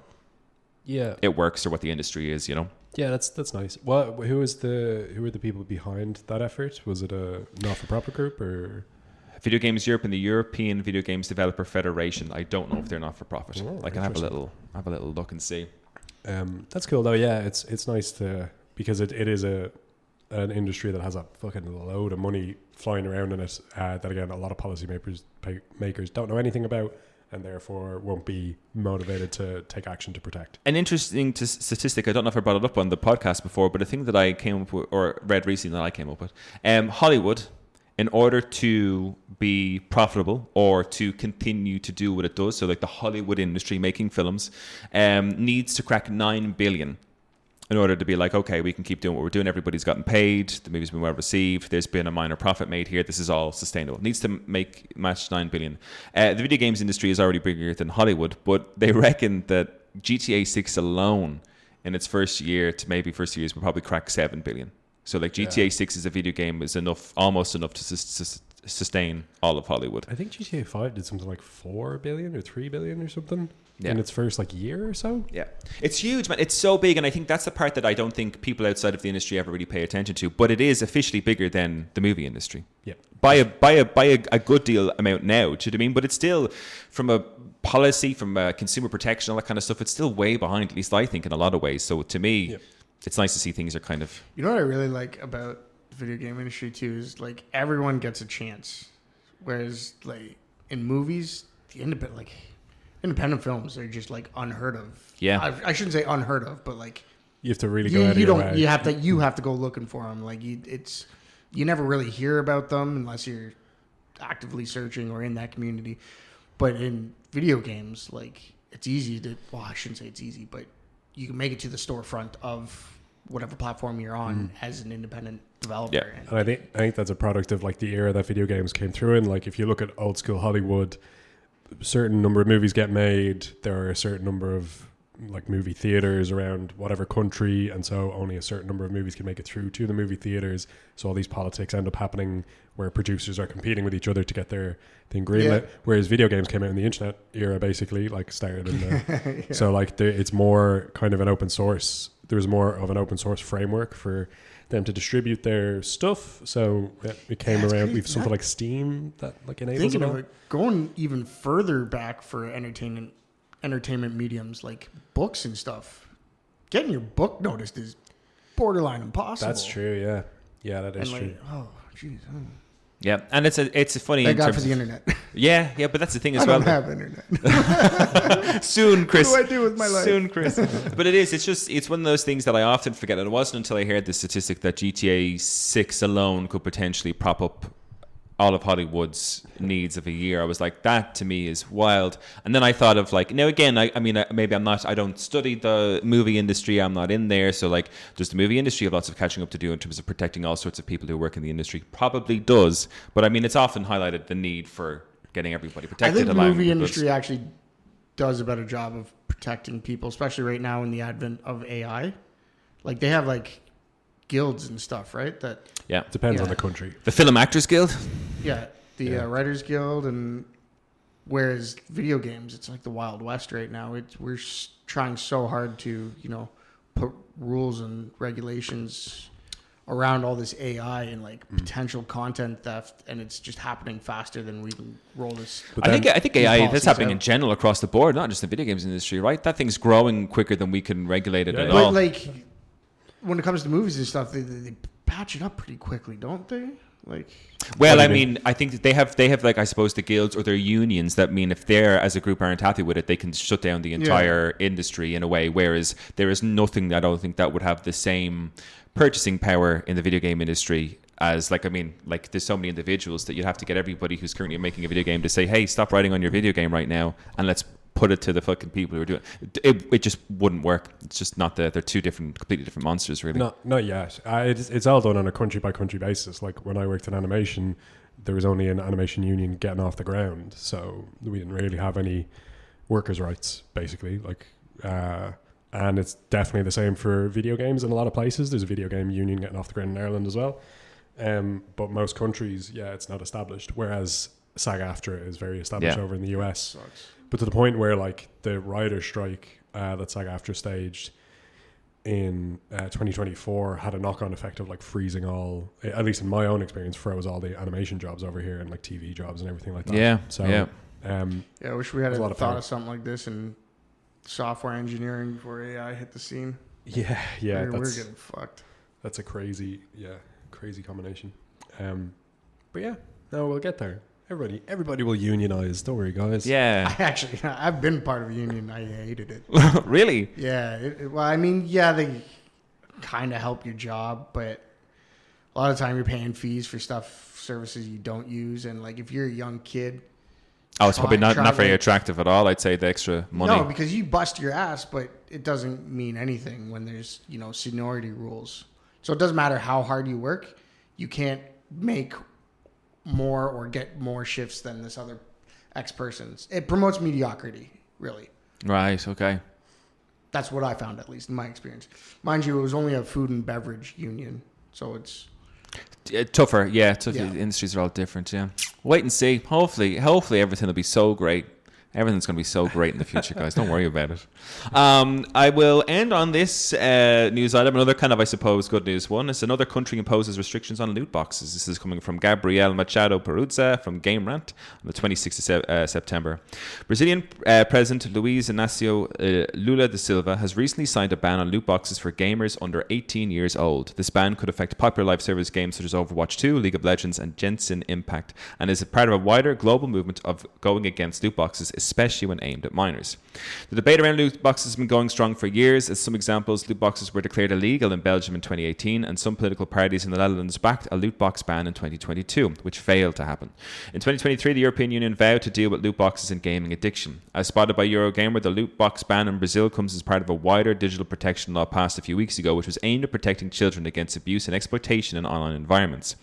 it works or what the industry is, Yeah, that's nice. Who are the people behind that effort? Was it a not-for-profit group or? Video Games Europe and the European Video Games Developer Federation. I don't know if they're not for profit. Oh, I can have a little look and see. That's cool though. Yeah, it's nice to, because it is an industry that has a fucking load of money flying around in it. That again, a lot of policymakers don't know anything about, and therefore won't be motivated to take action to protect. An interesting statistic, I don't know if I brought it up on the podcast before, but a thing that I came up with, or read recently that I came up with, Hollywood in order to be profitable or to continue to do what it does, so like the Hollywood industry making films, needs to crack 9 billion in order to be like, okay, we can keep doing what we're doing. Everybody's gotten paid. The movie's been well received. There's been a minor profit made here. This is all sustainable. It needs to match 9 billion. The video games industry is already bigger than Hollywood, but they reckon that GTA 6 alone in its first year to maybe first years will probably crack 7 billion. So like GTA 6 as a video game is almost enough to sustain all of Hollywood. I think GTA 5 did something like 4 billion or 3 billion or something Yeah. in its first like year or so. Yeah, it's huge, man. It's so big, and I think that's the part that I don't think people outside of the industry ever really pay attention to. But it is officially bigger than the movie industry. Yeah, by a good deal amount now. Do you know what I mean? But it's still, from a policy, from a consumer protection, all that kind of stuff, it's still way behind. At least I think in a lot of ways. So to me, it's nice to see things are kind of. You know what I really like about the video game industry too is like everyone gets a chance, whereas like in movies, the independent films are just like unheard of. Yeah, I shouldn't say unheard of, but like you have to really go out of your way. You have to go looking for them. Like you never really hear about them unless you're actively searching or in that community. But in video games, like it's easy to. Well, I shouldn't say it's easy, but you can make it to the storefront of whatever platform you're on as an independent developer. Yeah. And I think that's a product of like the era that video games came through in. Like if you look at old school Hollywood, a certain number of movies get made. There are a certain number of like movie theaters around whatever country, and so only a certain number of movies can make it through to the movie theaters. So all these politics end up happening where producers are competing with each other to get their thing greenlit. Whereas video games came out in the internet era, basically, like started in the so like it's more kind of an open source. There was more of an open source framework for them to distribute their stuff. So it came around. We've something like Steam that like enables Thinking it all. of it, going even further back for entertainment mediums like books and stuff, getting your book noticed is borderline impossible. That's true. Yeah, that is true. Oh, jeez. yeah, and it's a funny. Thank God for the internet. Yeah, but that's the thing as I well. don't have internet. Soon, Chris. What do I do with my life? Soon, Chris. But it's one of those things that I often forget. And it wasn't until I heard the statistic that GTA 6 alone could potentially prop up all of Hollywood's needs of a year. I was like, that to me is wild. And then I thought of like, now again, I mean, maybe I don't study the movie industry. I'm not in there. So like, does the movie industry have lots of catching up to do in terms of protecting all sorts of people who work in the industry? Probably does. But I mean, it's often highlighted the need for getting everybody protected. I think the movie industry actually does a better job of protecting people, especially right now in the advent of AI. Like they have like guilds and stuff, right? That depends on the country. The Film Actors Guild. Yeah, the Writers Guild, and whereas video games, it's like the Wild West right now. We're trying so hard to put rules and regulations around all this AI and like potential content theft, and it's just happening faster than we can roll this. I think AI that's happening out in general across the board, not just the video games industry, right? That thing's growing quicker than we can regulate it at all. But like when it comes to movies and stuff, they patch it up pretty quickly, don't they? Like, well, I mean, I think that they have like, I suppose, the guilds or their unions that mean if they're as a group aren't happy with it, they can shut down the entire industry in a way. Whereas there is nothing, I don't think, that would have the same purchasing power in the video game industry as like, I mean, like there's so many individuals that you'd have to get everybody who's currently making a video game to say, hey, stop writing on your video game right now and let's put it to the fucking people who are doing it. It just wouldn't work. It's just not they're two completely different monsters, really. Not yet. It's all done on a country by country basis. Like when I worked in animation, there was only an animation union getting off the ground, so we didn't really have any workers' rights, basically. Like, and it's definitely the same for video games in a lot of places. There's a video game union getting off the ground in Ireland as well. But most countries, it's not established. Whereas SAG-AFTRA is very established over in the US. But to the point where like the writer's strike that SAG-AFTRA staged in 2024 had a knock-on effect of like freezing all, at least in my own experience, froze all the animation jobs over here and like TV jobs and everything like that. I wish we had thought of something like this in software engineering before AI hit the scene. Yeah, we're getting fucked. That's a crazy combination. But yeah, no, we'll get there. Everybody will unionize. Don't worry, guys. Yeah. I've been part of a union. I hated it. Really? Yeah. Well, I mean, they kind of help your job, but a lot of the time you're paying fees for services you don't use. And like, if you're a young kid, it's probably not very attractive at all. I'd say the extra money. No, because you bust your ass, but it doesn't mean anything when there's, seniority rules. So it doesn't matter how hard you work. You can't make more or get more shifts than this other X person's. It promotes mediocrity, really. Right, okay. That's what I found, at least in my experience. Mind you, it was only a food and beverage union, so it's tougher. Yeah, the industries are all different. Yeah, wait and see. Hopefully everything will be so great. Everything's going to be so great in the future, guys. Don't worry about it. I will end on this news item. Another kind of, I suppose, good news one. It's another country imposes restrictions on loot boxes. This is coming from Gabriel Machado Peruzza from Game Rant on the 26th of September. Brazilian President Luiz Inácio Lula da Silva has recently signed a ban on loot boxes for gamers under 18 years old. This ban could affect popular live service games such as Overwatch 2, League of Legends, and Genshin Impact, and is a part of a wider global movement of going against loot boxes, especially when aimed at minors. The debate around loot boxes has been going strong for years. As some examples, loot boxes were declared illegal in Belgium in 2018, and some political parties in the Netherlands backed a loot box ban in 2022, which failed to happen. In 2023, the European Union vowed to deal with loot boxes and gaming addiction. As spotted by Eurogamer, the loot box ban in Brazil comes as part of a wider digital protection law passed a few weeks ago, which was aimed at protecting children against abuse and exploitation in online environments.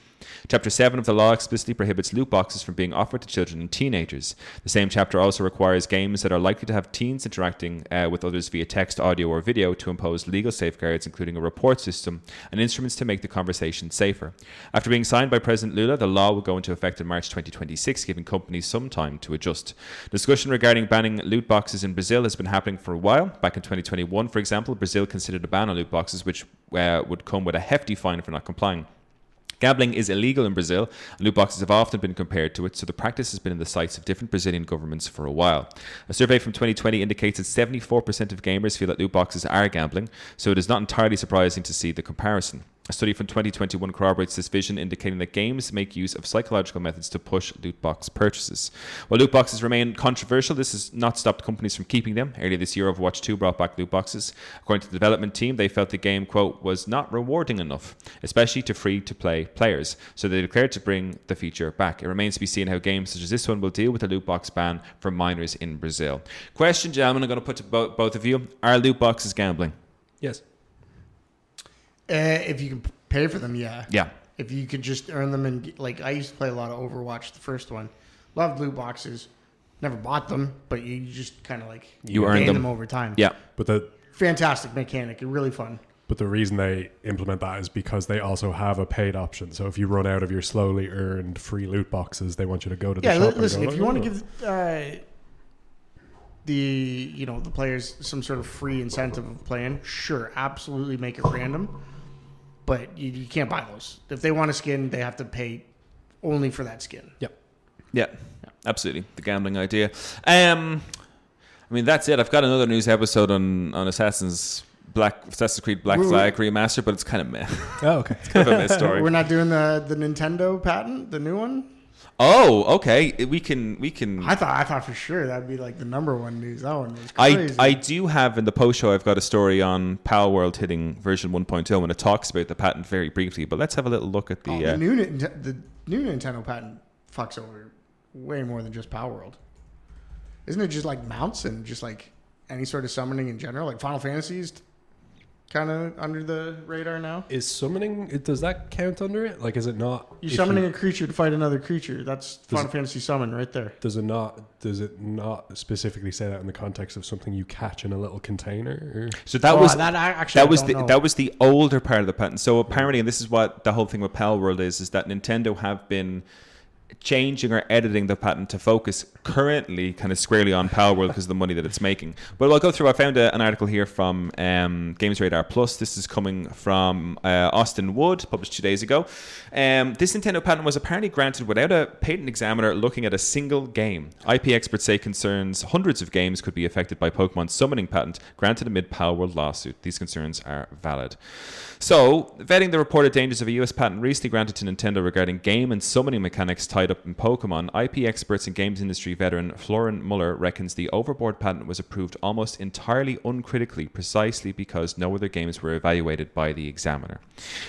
Chapter 7 of the law explicitly prohibits loot boxes from being offered to children and teenagers. The same chapter also requires games that are likely to have teens interacting with others via text, audio, or video to impose legal safeguards, including a report system and instruments to make the conversation safer. After being signed by President Lula, the law will go into effect in March 2026, giving companies some time to adjust. Discussion regarding banning loot boxes in Brazil has been happening for a while. Back in 2021, for example, Brazil considered a ban on loot boxes, which would come with a hefty fine for not complying. Gambling is illegal in Brazil, and loot boxes have often been compared to it, so the practice has been in the sights of different Brazilian governments for a while. A survey from 2020 indicates that 74% of gamers feel that loot boxes are gambling, so it is not entirely surprising to see the comparison. A study from 2021 corroborates this vision, indicating that games make use of psychological methods to push loot box purchases. While loot boxes remain controversial, this has not stopped companies from keeping them. Earlier this year, Overwatch 2 brought back loot boxes. According to the development team, they felt the game, quote, was not rewarding enough, especially to free-to-play players, so they declared to bring the feature back. It remains to be seen how games such as this one will deal with the loot box ban for minors in Brazil. Question, gentlemen, I'm going to put to both of you. Are loot boxes gambling? Yes. If you can pay for them, yeah. Yeah. If you could just earn them, and like, I used to play a lot of Overwatch, the first one. Loved loot boxes. Never bought them, but you just kind of like you earn them over time. Yeah. But fantastic mechanic, really fun. But the reason they implement that is because they also have a paid option. So if you run out of your slowly earned free loot boxes, they want you to go to the shop. Listen, and go, if you want to give the players some sort of free incentive of playing, sure, absolutely make it random. But you can't buy those. If they want a skin, they have to pay only for that skin. Yep. Yeah, absolutely. The gambling idea. I mean, that's it. I've got another news episode on Assassin's Creed Black Flag remaster, but it's kind of meh. Oh, okay. It's kind of a meh story. We're not doing the Nintendo patent, the new one? Oh, okay. We can. I thought for sure that'd be like the number one news. That one was crazy. I do have in the post show. I've got a story on Pal World hitting version 1.0, and it talks about the patent very briefly. But let's have a little look at the new Nintendo patent fucks over way more than just Pal World. Isn't it just like mounts and just like any sort of summoning in general? Like Final Fantasy's kind of under the radar now. Is summoning, does that count under it? Like, is it not? You're summoning a creature to fight another creature. That's Final Fantasy summon right there. Does it not specifically say that in the context of something you catch in a little container? Or? So that was the older part of the patent. So apparently, and this is what the whole thing with Pal World is that Nintendo have been changing or editing the patent to focus currently kind of squarely on Pal World because of the money that it's making. But I'll go through. I found an article here from Games Radar Plus. This is coming from Austin Wood, published 2 days ago. This Nintendo patent was apparently granted without a patent examiner looking at a single game. IP experts say concerns hundreds of games could be affected by Pokemon's summoning patent granted amid Pal World lawsuit. These concerns are valid. So, vetting the reported dangers of a US patent recently granted to Nintendo regarding game and summoning mechanics tied up in Pokemon, IP experts and games industry veteran Florin Muller reckons the Overboard patent was approved almost entirely uncritically, precisely because no other games were evaluated by the examiner.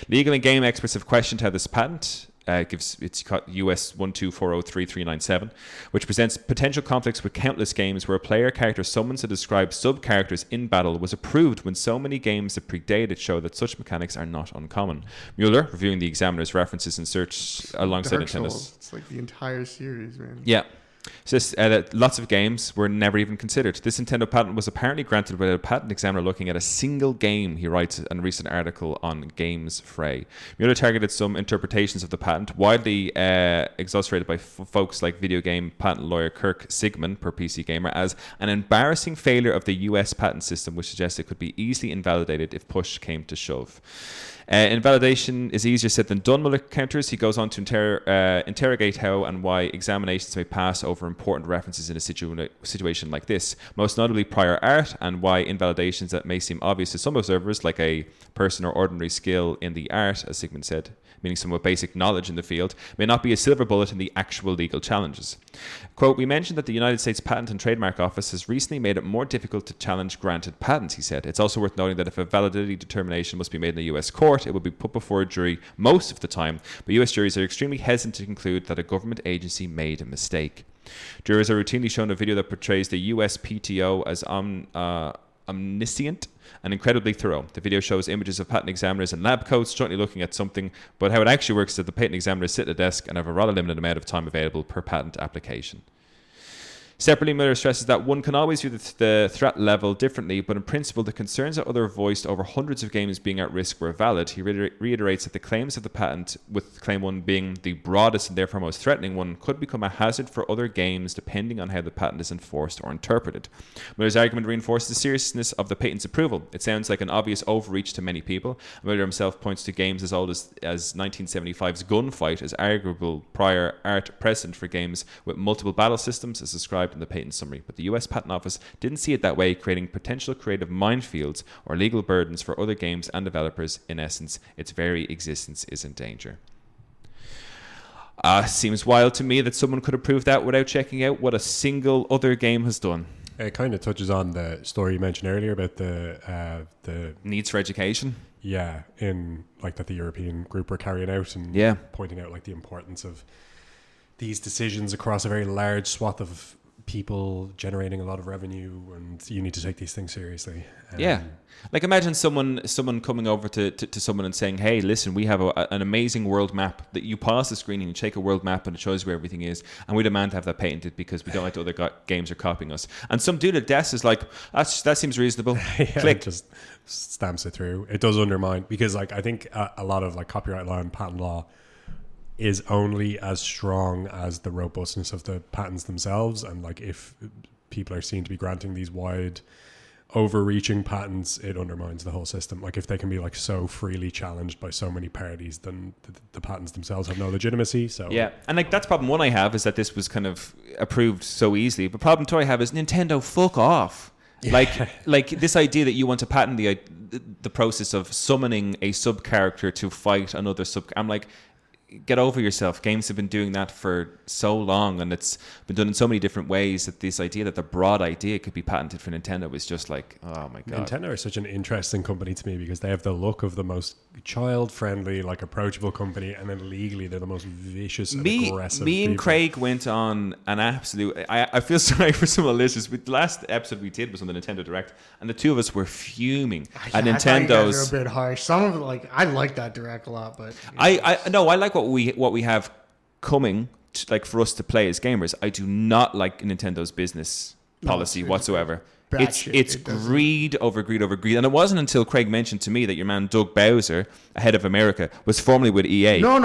Legal and game experts have questioned how this patent it's US 124033997, which presents potential conflicts with countless games where a player character summons to describe sub-characters in battle was approved when so many games that predate it show that such mechanics are not uncommon. Mueller, reviewing the examiner's references and search alongside Dark Nintendo's... Souls. It's like the entire series, man. Yeah. Says lots of games were never even considered. This Nintendo patent was apparently granted without a patent examiner looking at a single game, he writes in a recent article on Games Fray. Mueller targeted some interpretations of the patent, widely exasperated by folks like video game patent lawyer Kirk Sigmund, per PC Gamer, as an embarrassing failure of the US patent system, which suggests it could be easily invalidated if push came to shove. Invalidation is easier said than done, Mueller counters. He goes on to interrogate how and why examinations may pass over important references in a situation like this, most notably prior art, and why invalidations that may seem obvious to some observers, like a person or ordinary skill in the art, as Sigmund said, meaning some with basic knowledge in the field, may not be a silver bullet in the actual legal challenges. Quote, we mentioned that the United States Patent and Trademark Office has recently made it more difficult to challenge granted patents, he said. It's also worth noting that if a validity determination must be made in a US court, it will be put before a jury most of the time, but US juries are extremely hesitant to conclude that a government agency made a mistake. Jurors are routinely shown a video that portrays the US PTO as omniscient and incredibly thorough. The video shows images of patent examiners in lab coats jointly looking at something, but how it actually works is that the patent examiners sit at a desk and have a rather limited amount of time available per patent application. Separately, Miller stresses that one can always view the threat level differently, but in principle, the concerns that others voiced over hundreds of games being at risk were valid. He reiterates that the claims of the patent, with Claim 1 being the broadest and therefore most threatening one, could become a hazard for other games depending on how the patent is enforced or interpreted. Miller's argument reinforces the seriousness of the patent's approval. It sounds like an obvious overreach to many people. Miller himself points to games as old as 1975's Gunfight as arguable prior art precedent for games with multiple battle systems as described in the patent summary, but the US Patent Office didn't see it that way, creating potential creative minefields or legal burdens for other games and developers. In essence, its very existence is in danger. Seems wild to me that someone could approve that without checking out what a single other game has done. It kind of touches on the story you mentioned earlier about the needs for education. Yeah, in like that the European group were carrying out and pointing out like the importance of these decisions across a very large swath of people, generating a lot of revenue, and you need to take these things seriously. Like imagine someone coming over to someone and saying, hey, listen, we have an amazing world map that you pause the screen and you take a world map and it shows where everything is, and we demand to have that patented because we don't like the other games are copying us. And some dude at desk is like, that seems reasonable. Click. Just stamps it through. It does undermine, because like I think a lot of like copyright law and patent law is only as strong as the robustness of the patents themselves. And like if people are seen to be granting these wide overreaching patents, it undermines the whole system. Like if they can be like so freely challenged by so many parties, then the patents themselves have no legitimacy. So yeah, and like that's problem one I have, is that this was kind of approved so easily. But problem two I have is Nintendo, fuck off. Yeah. Like this idea that you want to patent the process of summoning a sub character to fight another sub. I'm like, get over yourself. Games have been doing that for so long, and it's been done in so many different ways that this idea that the broad idea could be patented for Nintendo is just like, oh my god. Nintendo are such an interesting company to me because they have the look of the most child-friendly, like approachable company, and then legally they're the most vicious and aggressive Me and people. Craig went on an absolute... I feel sorry for some of the listeners. The last episode we did was on the Nintendo Direct, and the two of us were fuming at Nintendo's... I thought you guys were a bit harsh. Some of it, like, I like that Direct a lot, but... I like what we have coming like for us to play as gamers. I do not like Nintendo's business policy whatsoever. It's greed over greed over greed. And it wasn't until Craig mentioned to me that your man Doug Bowser, head of America, was formerly with EA. No,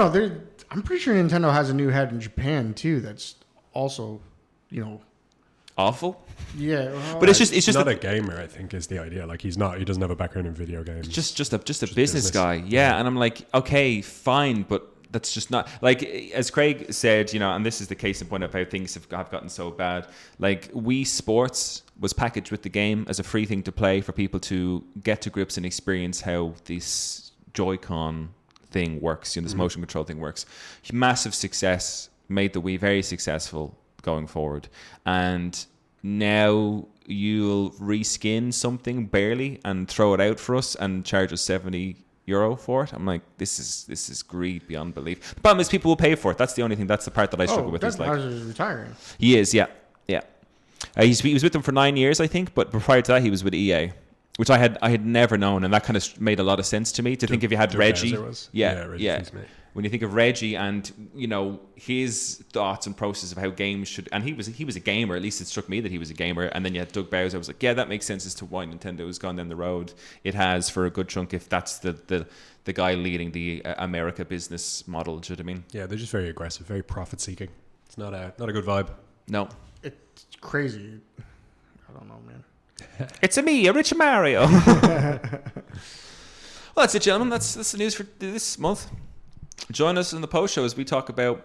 I'm pretty sure Nintendo has a new head in Japan too that's also, awful. Yeah, but it's just not a gamer, I think, is the idea. Like he doesn't have a background in video games. Just a business guy. Yeah, and I'm like, okay, fine, but that's just not, like, as Craig said, and this is the case in point of how things have gotten so bad. Like, Wii Sports was packaged with the game as a free thing to play for people to get to grips and experience how this Joy-Con thing works, this motion control thing works. Massive success. made the Wii very successful going forward, and now you'll reskin something barely and throw it out for us and charge us €70 for it. I'm like, this is greed beyond belief. The problem is people will pay for it. That's the only thing. That's the part that I struggle with. That's is like, Bowser's retiring. he is, yeah. He was with them for 9 years, I think, but prior to that, he was with EA, which I had never known, and that kind of made a lot of sense to me. To think if you had Reggie, Reggie. When you think of Reggie and his thoughts and process of how games should, and he was a gamer. At least it struck me that he was a gamer. And then you had Doug Bowser. I was like, yeah, that makes sense as to why Nintendo has gone down the road it has for a good chunk. If that's the guy leading the America business model, do you know what I mean? Yeah, they're just very aggressive, very profit seeking. It's not a good vibe. No, It's crazy. I don't know, man. it's a rich Mario. Well, that's it, gentlemen. That's the news for this month. Join us in the post show as we talk about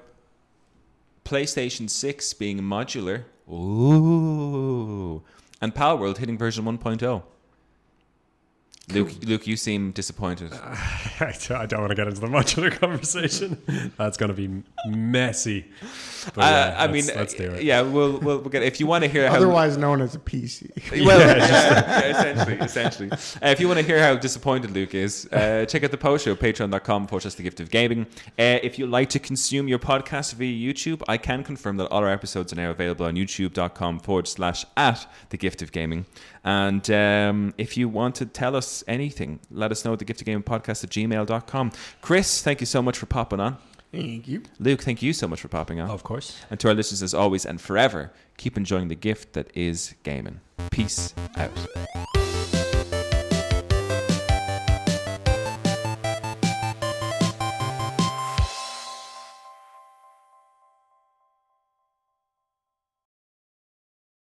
PlayStation 6 being modular. Ooh. And Palworld hitting version 1.0. Luke, you seem disappointed. I don't want to get into the modular conversation. That's going to be messy. But yeah, let's do it. Yeah, we'll get. If you want to hear how, Otherwise known as a PC. Essentially. If you want to hear how disappointed Luke is, check out the post show, patreon.com/the gift of gaming. If you like to consume your podcast via YouTube, I can confirm that all our episodes are now available on youtube.com/@the gift of gaming. And if you want to tell us anything, let us know at thegiftofgamingpodcast@gmail.com. Chris, thank you so much for popping on. Thank you. Luke, thank you so much for popping on. Of course. And to our listeners, as always and forever, keep enjoying the gift that is gaming. Peace out.